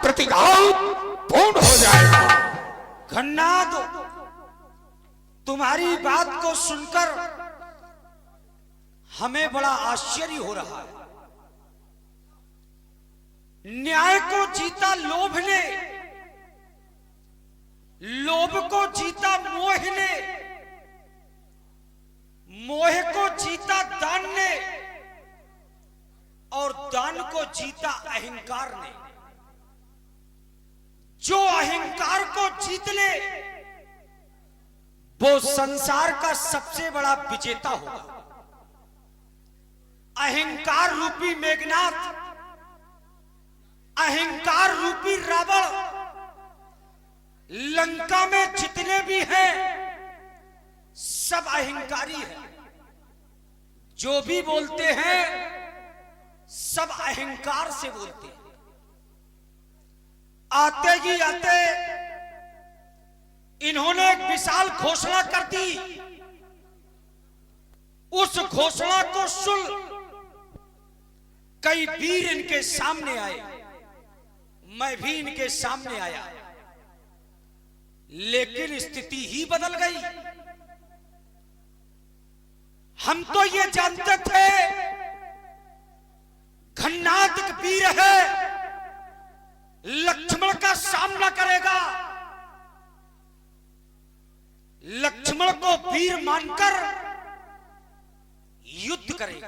प्रतिघात पूर्ण हो जाएगा। खन्नाद, तुम्हारी बात को सुनकर हमें बड़ा आश्चर्य हो रहा है। न्याय को जीता लोभ ने, लोभ को जीता मोह ने, मोह को जीता दान ने, और दान को जीता अहंकार ने। जो अहंकार को जीत ले वो संसार का सबसे बड़ा विजेता होगा। अहंकार रूपी मेघनाथ, अहंकार रूपी रावण, लंका में जितने भी हैं सब अहंकारी हैं। जो भी बोलते हैं सब अहंकार से बोलते हैं। आते ही आते इन्होंने एक विशाल घोषणा कर दी। उस घोषणा को सुन कई वीर इनके सामने आए, मैं भी इनके सामने आया, लेकिन स्थिति ही बदल गई। हम तो ये जानते थे खन्नाद वीर है, लक्ष्मण का सामना करेगा, लक्ष्मण को वीर मानकर युद्ध करेगा,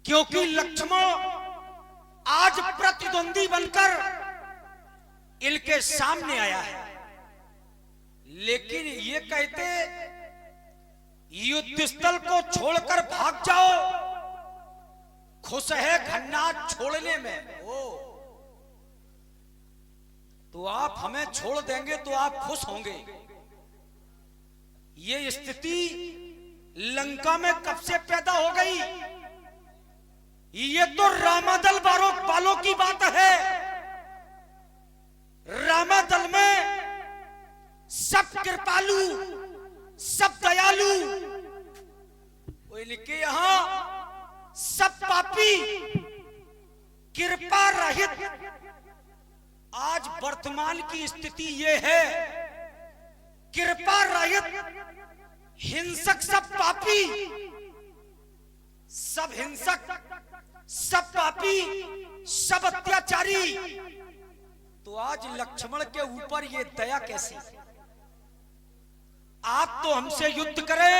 क्योंकि लक्ष्मण आज प्रतिद्वंदी बनकर इनके सामने आया है। लेकिन ये कहते युद्ध स्थल को छोड़कर भाग जाओ, खुश है खन्नाद छोड़ने में। ओ तो आप हमें छोड़ देंगे तो आप खुश होंगे। ये स्थिति लंका में कब से पैदा हो गई? ये तो रामादल वालों की बात है। रामादल में सब कृपालु, सब दयालु, इनके यहां सब पापी, कृपा रहित। आज वर्तमान की स्थिति यह है, कृपा रहित हिंसक, सब पापी, सब हिंसक, सब पापी, सब अत्याचारी। तो आज लक्ष्मण के ऊपर ये दया कैसी? आप तो हमसे युद्ध करें,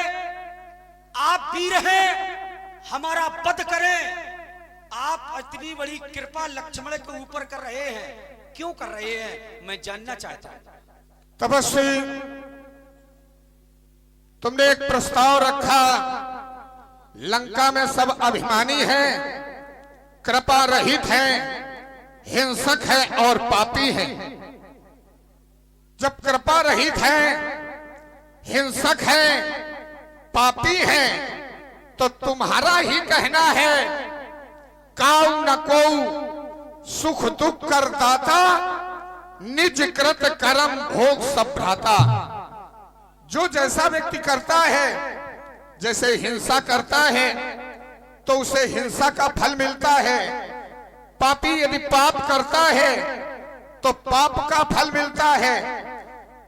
आप वीर हैं, हमारा वध करें। आप इतनी बड़ी कृपा लक्ष्मण के ऊपर कर रहे हैं, क्यों कर रहे हैं? मैं जानना चाहता हूं। तपस्वी, तुमने एक प्रस्ताव रखा, लंका में सब अभिमानी हैं, कृपा रहित हैं, हिंसक है और पापी हैं। जब कृपा रहित है, हिंसक है, पापी है, तो तुम्हारा ही कहना है काउ न कोउ सुख दुख कर दाता, निज कृत कर्म भोग सब भ्राता। जो जैसा व्यक्ति करता है, जैसे हिंसा करता है तो उसे हिंसा का फल मिलता है। पापी यदि पाप करता है तो पाप का फल मिलता है।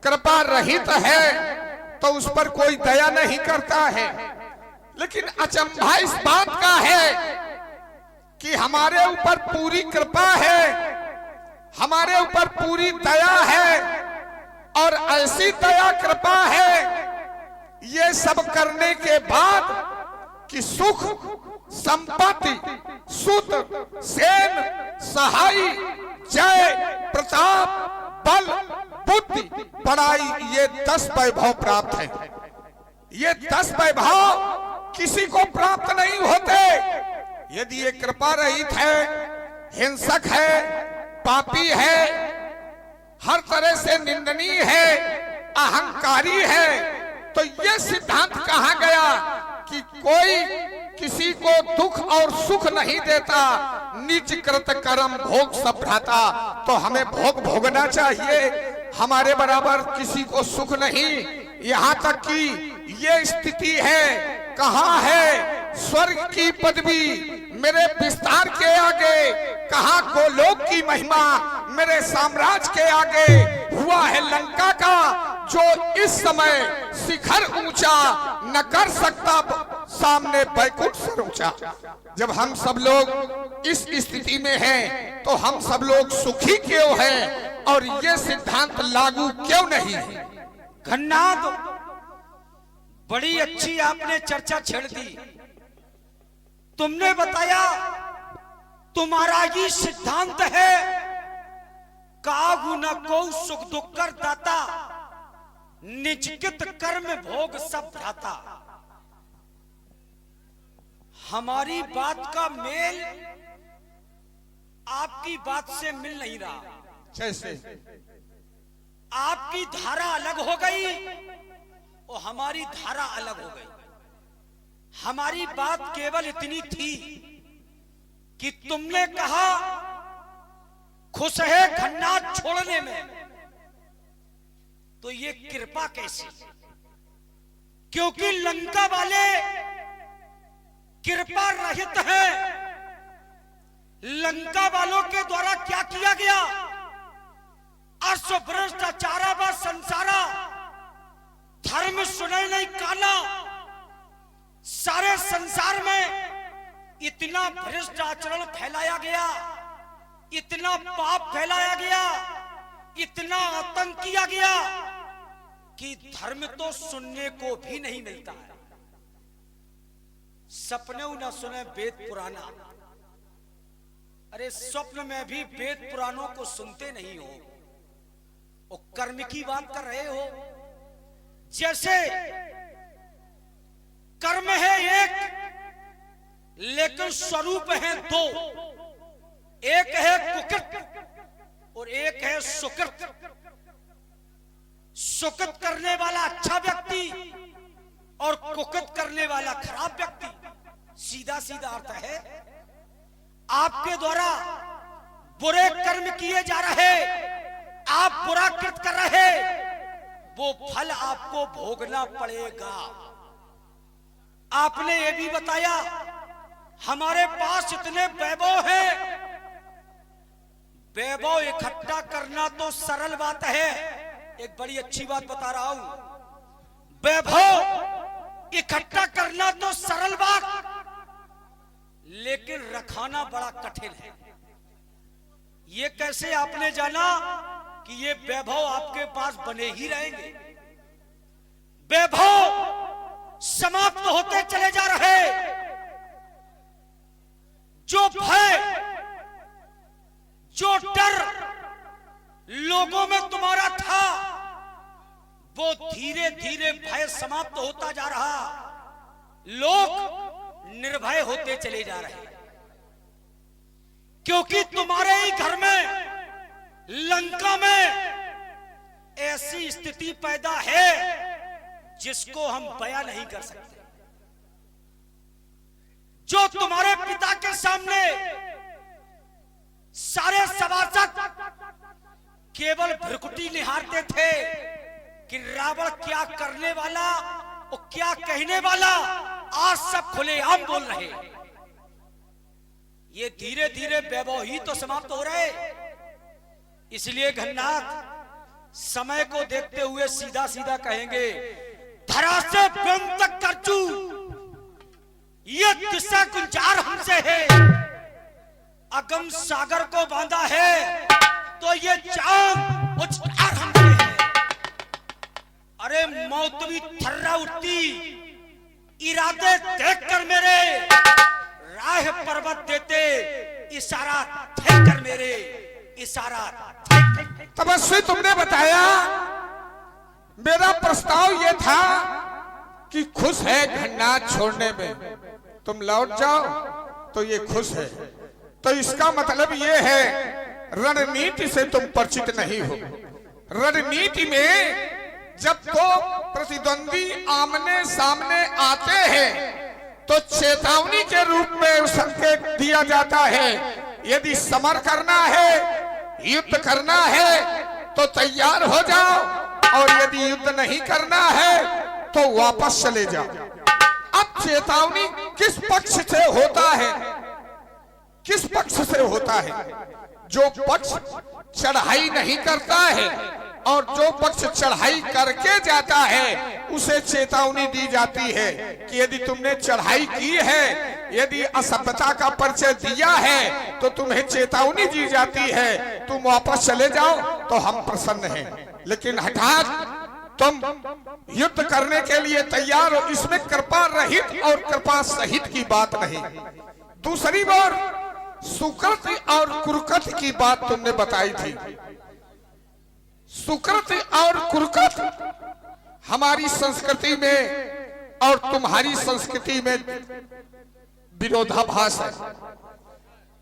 कृपा रहित है तो उस पर कोई दया नहीं करता है। लेकिन अचंभा इस बात का है कि हमारे ऊपर पूरी कृपा है, हमारे ऊपर पूरी दया है, और ऐसी दया कृपा है ये सब करने के बाद कि सुख, संपत्ति, सुत, सेन, सहाय, जय, प्रताप, बल, बुद्धि, बड़ाई, ये 10 वैभव प्राप्त है। ये 10 वैभव किसी को प्राप्त नहीं होते। यदि ये कृपा रहित है, हिंसक है, पापी है, हर तरह से निंदनीय है, अहंकारी है, तो ये सिद्धांत कहा गया कि कोई किसी को दुख और सुख नहीं देता, निज कृत कर्म भोग सब भ्राता। तो हमें भोग भोगना चाहिए, हमारे बराबर किसी को सुख नहीं। यहाँ तक कि ये स्थिति है, कहाँ है स्वर्ग की पदवी मेरे विस्तार के आगे, कहा गोलोक की महिमा मेरे साम्राज्य के आगे हुआ है लंका का, जो इस समय शिखर ऊंचा न कर सकता सामने बैकुंठ से ऊंचा। जब हम सब लोग इस स्थिति में हैं तो हम सब लोग सुखी क्यों हैं और ये सिद्धांत लागू क्यों नहीं है? घन्नाथ, बड़ी अच्छी आपने चर्चा छेड़ दी। तुमने बताया तुम्हारा ये सिद्धांत है, कागु न को सुख दुख कर दाता, निजकित कर्म भोग सब भ्राता। हमारी बात का मेल आपकी बात से मिल नहीं रहा। कैसे? आपकी धारा अलग हो गई और हमारी धारा अलग हो गई। हमारी बात केवल इतनी थी कि तुमने कहा खुश है घन्नाथ छोड़ने में, तो ये कृपा कैसी? क्योंकि लंका वाले कृपा रहित हैं। लंका वालों के द्वारा क्या किया गया? भ्रष्टाचारा व संसारा, धर्म सुने नहीं काना। सारे संसार में इतना भ्रष्ट आचरण फैलाया गया, इतना पाप फैलाया गया, इतना आतंक किया गया कि धर्म तो सुनने को भी नहीं मिलता है। सपने न सुने वेद पुराना। अरे स्वप्न में भी वेद पुराणों को सुनते नहीं हो और कर्म की बात कर रहे हो। जैसे कर्म है एक, लेकिन स्वरूप है दो। एक है कुकृत और एक है सुकृत। सुकृत करने वाला अच्छा व्यक्ति और कुकृत करने वाला खराब व्यक्ति। सीधा सीधा अर्थ है, आपके द्वारा बुरे कर्म किए जा रहे, आप बुरा कृत कर रहे, वो फल आपको भोगना पड़ेगा। आपने ये भी बताया हमारे पास इतने वैभव हैं। वैभव इकट्ठा करना तो सरल बात है। एक बड़ी अच्छी बात बता रहा हूं, वैभव इकट्ठा करना तो सरल बात, लेकिन रखाना बड़ा कठिन है। ये कैसे आपने जाना कि ये वैभव आपके पास बने ही रहेंगे? वैभव समाप्त होते चले जा रहे। जो भय, जो डर लोगों में तुम्हारा था, वो धीरे धीरे भय समाप्त होता जा रहा। लोग निर्भय होते चले जा रहे, क्योंकि तुम्हारे ही घर में लंका में ऐसी स्थिति पैदा है जिसको हम बयां नहीं कर सकते। जो तुम्हारे पिता के सामने सारे सभासद केवल भ्रुकुटी निहारते थे कि रावण क्या करने वाला और क्या कहने वाला, आज सब खुलेआम बोल रहे। ये धीरे धीरे वैभव ही तो समाप्त हो रहे। इसलिए घन्नाथ, समय को देखते हुए सीधा सीधा कहेंगे, धरा से ब्रह्म तक करचू, ये दिशा गुंजार हमसे है। अगम सागर को बांधा है तो ये चांद उछार हमसे है। अरे मौत भी थर्रा उठती, इरादे देखकर मेरे, राह पर्वत देते, इशारा देखकर मेरे, इशारा देखकर। तपस्वी, तुमने बताया, मेरा प्रस्ताव यह था कि खुश है घन्नाथ छोड़ने में, तुम लौट जाओ तो ये खुश है। तो इसका मतलब ये है रणनीति से तुम परिचित नहीं हो। रणनीति में जब तो प्रतिद्वंदी आमने सामने आते हैं तो चेतावनी के रूप में संकेत दिया जाता है। यदि समर करना है, युद्ध करना है तो तैयार हो जाओ, और यदि युद्ध नहीं करना है तो वापस चले जाओ। अब चेतावनी किस पक्ष से होता है? किस पक्ष से होता है? जो पक्ष चढ़ाई नहीं करता है और जो पक्ष चढ़ाई करके जाता है उसे चेतावनी दी जाती है कि यदि तुमने चढ़ाई की है, यदि असभ्यता का परिचय दिया है तो तुम्हें चेतावनी दी जाती है, तुम वापस चले जाओ तो हम प्रसन्न हैं। लेकिन हठात तुम युद्ध करने के लिए तैयार हो, इसमें कृपा रहित और कृपा सहित की बात नहीं। दूसरी बार सुकृत और कुकृत की बात तुमने बताई थी। सुकृत और कुकृत हमारी संस्कृति में और तुम्हारी संस्कृति में विरोधाभास है।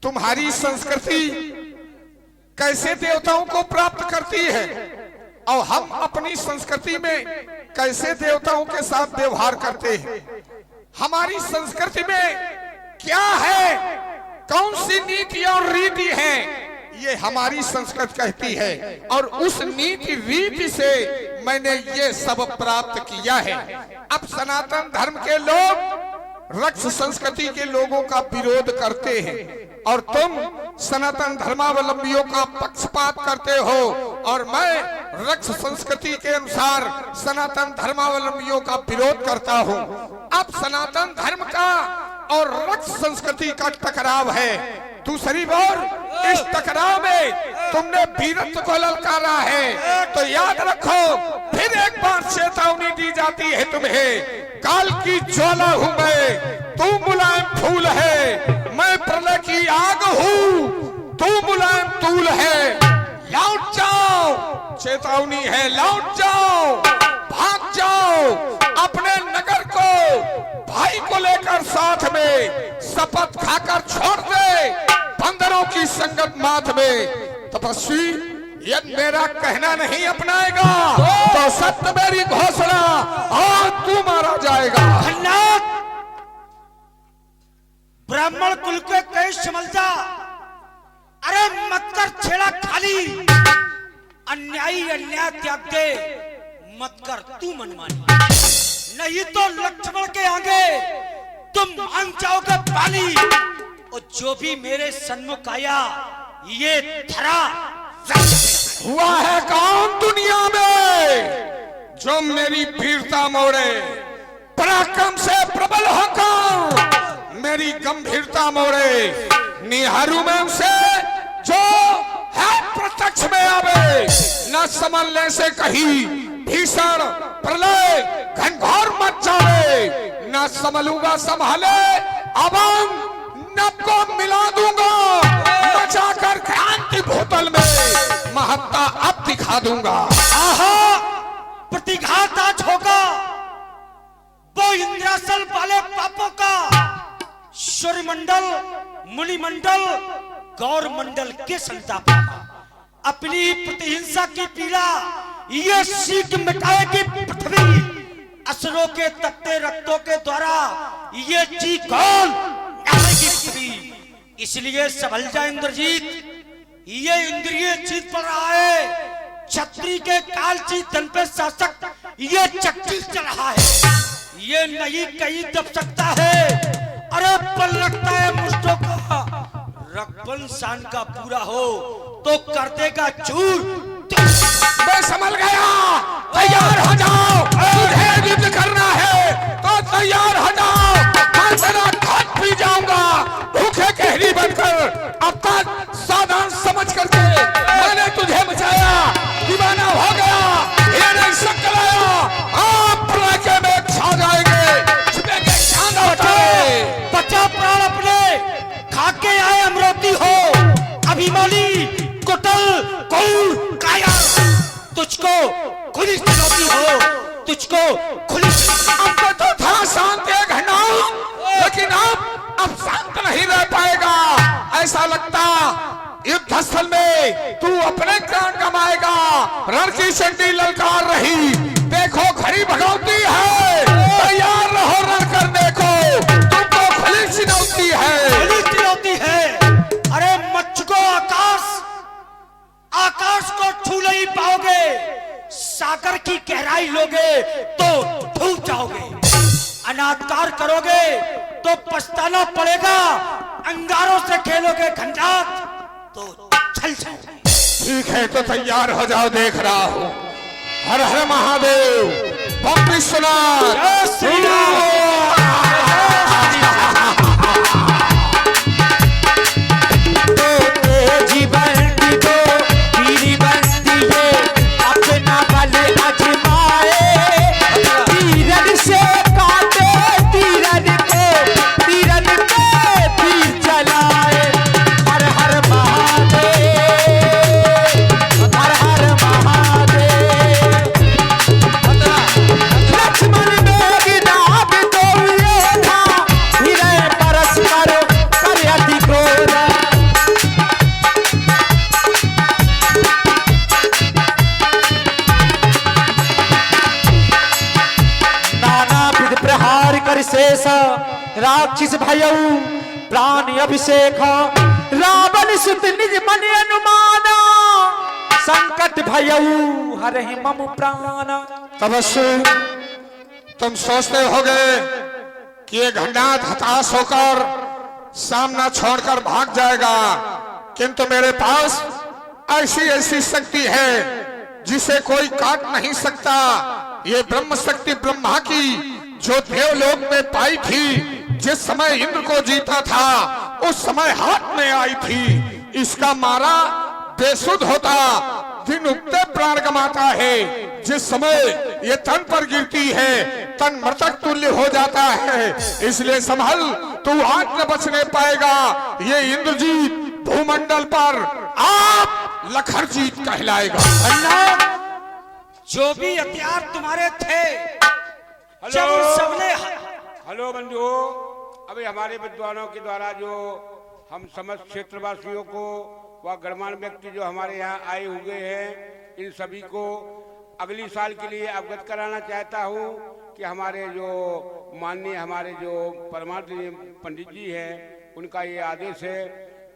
तुम्हारी संस्कृति कैसे देवताओं को प्राप्त करती है और हम अपनी संस्कृति में कैसे देवताओं के साथ व्यवहार करते हैं। हमारी संस्कृति में क्या है, कौन सी नीति और रीति है, ये हमारी संस्कृति कहती है और उस नीति रीति से मैंने ये सब प्राप्त किया है। अब सनातन धर्म के लोग रक्त संस्कृति के लोगों का विरोध करते हैं और तुम सनातन धर्मावलंबियों का पक्षपात करते हो और मैं रक्त संस्कृति के अनुसार सनातन धर्मावलंबियों का विरोध करता हूँ। अब सनातन धर्म का और रक्त संस्कृति का टकराव है। दूसरी बार इस टकराव में तुमने वीरत्व को ललकारा है तो याद रखो, फिर एक बार चेतावनी दी जाती है तुम्हें। काल की ज्वाला हूं मैं, तू मुलायम फूल है, मैं प्रलय की आग हूं, तू मुलायम तूल है। लौट जाओ, चेतावनी है, लौट जाओ, भाग जाओ अपने नगर को, भाई को लेकर साथ में शपथ खाकर छोड़ दे बंदरों की संगत माथ में। तपस्वी यदि मेरा कहना नहीं अपनाएगा तो सत्य मेरी घोषणा और तू मारा जाएगा। ब्राह्मण कुल के कई समझा, अरे मत कर छेड़ा खाली, अन्यायी अन्याय त्याग दे, मत कर तू मनमानी, नहीं तो लक्ष्मण के आगे तुम मांग जाओगे पानी। और जो भी मेरे सन्मुख आया ये धरा हुआ है कौन दुनिया में जो मेरी वीरता मोड़े, पराक्रम से प्रबल होकर मेरी गंभीरता मोड़े। निहारू में उसे जो है प्रत्यक्ष में आवे, न संभलने से कहीं भीषण प्रलय घनघोर मच जाए, न संभलूंगा संभाले अबंग नब को मिला दूंगा, मचाकर क्रांति भूतल में महत्ता अब दिखा दूंगा। आहा, प्रतिघात आज होगा वो इंद्रासन वाले पापों का, सूर्यमंडल, मुनिमंडल, गौर मंडल के संताप का। अपनी प्रतिहिंसा की पीड़ा ये सीख मिटाएगी पृथ्वी, असुरों के तपते रक्तों के द्वारा ये जी कौन नहाएगी पृथ्वी। इसलिए संभल जा इंद्रजीत, ये इंद्रिय जीत पड़ रहा है, छत्री के कालची तन पे शासक ये चक्की चल रहा है, ये नहीं कहीं दब सकता है। अरे पल लगता है मुष्टों का, रक्तबंध शान का पूरा हो तो कर देगा चूर। मैं संभल गया, तैयार हो जाओ, तुझे युद्ध करना है तो तैयार हो जाओ। मैं तेरा घाट पी जाऊंगा भूखे कहरी बनकर। अब तक सावधान समझ करके मैंने तुझे बचाया, दीवाना हो गया, ये नहीं शक लाया, आप प्रलय के में छा जाएंगे, छुपेंगे चांद उठाए। बचा प्राण अपने, खाके आए अमृति हो, अभिमानी कुटल कौर काया, तुझको खुली चुनौती हो, तुझको खुली। अब तो था शांत एक घटना, लेकिन अब शांत नहीं रह पाएगा। ऐसा लगता युद्ध स्थल में तू अपने प्राण गंवाएगा। रण की चंडी ललकार रही, देखो घड़ी भगवती है, तैयार रहो रण करने को, तुमको खुली चुनौती है, खुली चुनौती है। अरे मच्छ को आकाश को छू नहीं पाओगे, सागर की गहराई लोगे तो डूब जाओगे, अनाचार करोगे तो पछताना पड़ेगा, अंगारों से खेलोगे घंटात तो छल छल। ठीक है तो तैयार हो जाओ, देख रहा हूं। हर हर महादेव, बम विश्वनाथ। राक्षस भयऊ प्राण अभिषेक रावण सुत निज मन अनुमाना संकट भयऊ हरहि मम प्राण। तपस्वी, तुम सोचते होगे कि ये घंटात हताश होकर सामना छोड़कर भाग जाएगा, किंतु मेरे पास ऐसी ऐसी शक्ति है जिसे कोई काट नहीं सकता। ये ब्रह्म शक्ति ब्रह्मा की जो देवलोक में पाई थी, जिस समय इंद्र को जीता था उस समय हाथ में आई थी। इसका मारा बेसुध होता, दिन उगते प्राण गमाता है। जिस समय ये तन पर गिरती है तन मृतक तुल्य हो जाता है। इसलिए संभल, तू आज न बचने पाएगा। ये इंद्रजीत भूमंडल पर आप लखरजीत कहलाएगा। जो भी हथियार तुम्हारे थे हेलो सबने हेलो बंधु, अभी हमारे विद्वानों के द्वारा जो हम समस्त क्षेत्रवासियों को व गणमान्य व्यक्ति जो हमारे यहाँ आए हुए हैं, इन सभी को अगली साल के लिए अवगत कराना चाहता हूँ कि हमारे जो माननीय हमारे जो परमात्मा पंडित जी हैं, उनका ये आदेश है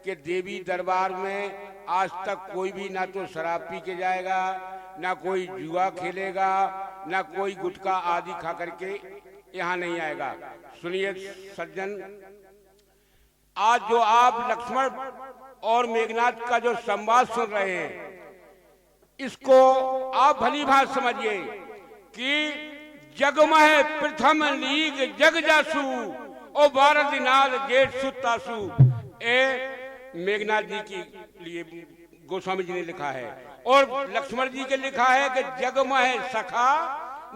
कि देवी दरबार में आज तक कोई भी ना तो शराब पी के जाएगा, ना कोई जुआ खेलेगा, ना कोई गुटखा आदि खा करके यहाँ नहीं आएगा। सुनिए सज्जन, आज जो आप लक्ष्मण और मेघनाथ का जो संवाद सुन रहे हैं, इसको आप भली भांति समझिए कि जगमह प्रथम लीग जग जासु और 12 दिनाल जेठ सुतासु। ए मेघनाथ जी के लिए गोस्वामी जी ने लिखा है और लक्ष्मण जी के लिखा है कि जगमह सखा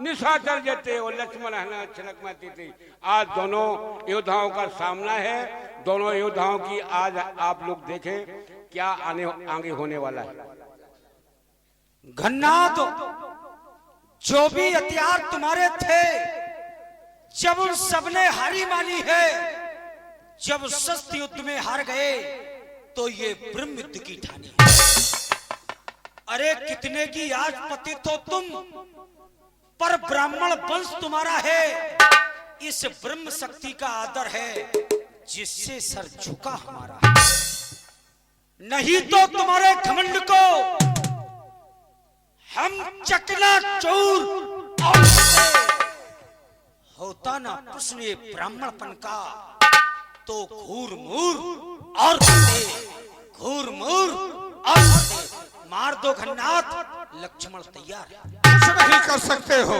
निशाचर जते और लक्ष्मण है छलक में थे। आज दोनों योद्धाओं का सामना है। दोनों योद्धाओं की आज आप लोग देखें क्या आगे होने वाला है। घन्नाथ, जो भी हथियार तुम्हारे थे जब उन सबने हारी मानी है, जब शस्त्र युद्ध में हार गए तो ये ब्रह्म युद्ध की ठानी। अरे कितने की आज पतित हो तुम, पर ब्राह्मण वंश तुम्हारा है। इस ब्रह्म शक्ति का आदर है जिससे सर झुका हमारा है। नहीं तो तुम्हारे घमंड को हम चकना चूर और होता ना प्रश्न ये ब्राह्मणपन का तो घूर मूर और घूर मूर और मार दो घन्नाथ। लक्ष्मण तैयार है। कुछ नहीं कर सकते हो,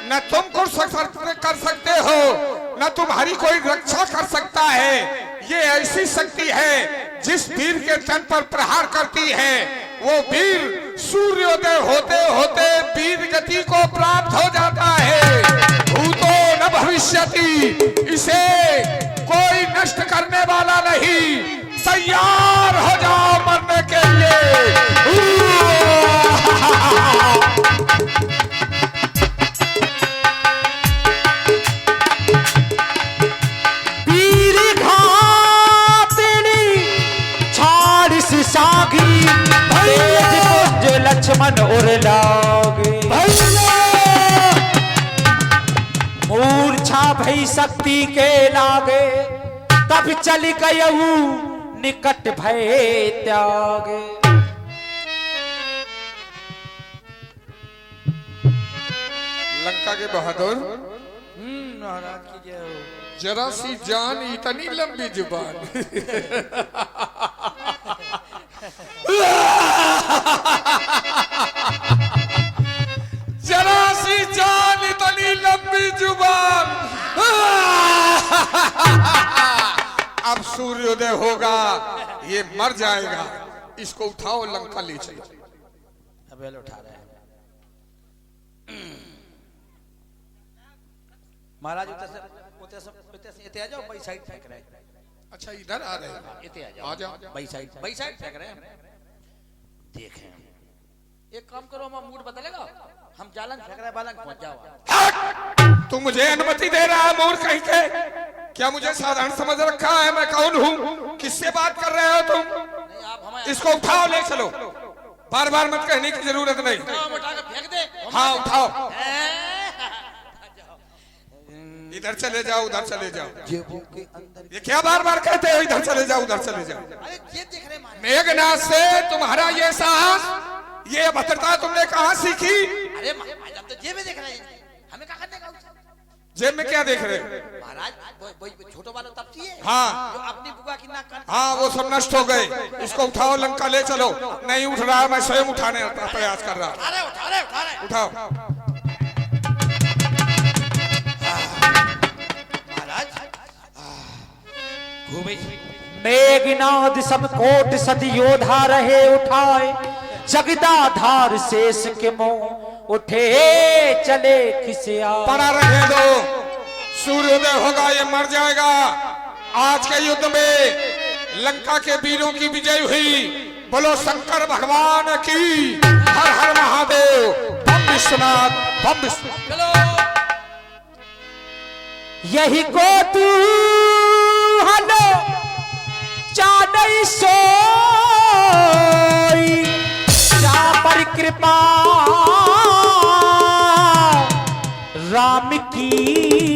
न तुम कुछ कर सकते हो, न तुम्हारी कोई रक्षा कर सकता है। ये ऐसी शक्ति है जिस वीर के तन पर प्रहार करती है वो वीर सूर्योदय होते होते वीर गति को प्राप्त हो जाता है। भूतो न भविष्यति, इसे कोई नष्ट करने वाला नहीं। तैयार हो जाओ मरने के लिए। लक्ष्मण और लागे मूर्छा भई शक्ति के लागे, तब चल गयऊ निकट भय त्यागे। लंका के बहादुर महाराज की जय हो। जरा सी जान इतनी लंबी जुबान। जरा सी जान इतनी लंबी जुबान। अब सूर्योदय होगा, ये मर जाएगा, इसको उठाओ लंका ले चलो। अब उठा रहे हैं महाराज। इते आ जाओ, बाई साइड फेंक रहे हैं। अच्छा इधर आ रहे हैं, इते आ आ जाओ, जाओ। बाई साइड फेंक रहे हैं। देखें, एक काम करो, हम मूड बदलेगा, हम जालन फेंक रहे हैं, बालन पहुंच जाओ। तू मुझे अनुमति दे रहा है मूर्ख कहीं के? क्या मुझे साधारण समझ रखा है? मैं कौन हूँ? किससे बात कर रहे हो तुम? नहीं, आप हमें इसको उठाओ ले चलो। बार बार मत कहने की जरूरत नहीं। उठा के फेंक दे। हाँ उठाओ, इधर चले जाओ, उधर चले जाओ। जेबों के अंदर ये क्या बार बार कहते हो? इधर चले जाओ, उधर चले जाओ। अरे ये देख रहे हैं मेघनाथ से तुम्हारा ये साहस, ये अभद्रता तुमने कहाँ सीखी? अरे महाराज, हम तो जेब में देख रहे हैं, हमें क्या करने का? जेब में क्या देख रहे हो? महाराज वो छोटो वाला तपसी है, हाँ जो अपनी बुआ की नाक कान। हाँ, वो सब नष्ट हो गए। इसको उठाओ, लंका ले चलो। नहीं उठ रहा, मैं स्वयं उठाने का प्रयास कर रहा। उठा रहे उठाओ। महाराज घूमे मेघनाद सब कोट सद योधा रहे उठाए, जगदाधार शेष के मोह उठे चले खिसिया। पड़ा रहे दो, सूर्योदय होगा, ये मर जाएगा। आज के युद्ध में लंका के वीरों की विजय हुई। बोलो शंकर भगवान की। हर हर महादेव। बम विश्वनाथ, बम विश्वनाथ। चलो यही को तू हलो चादई सोई, जा पर कृपा राम की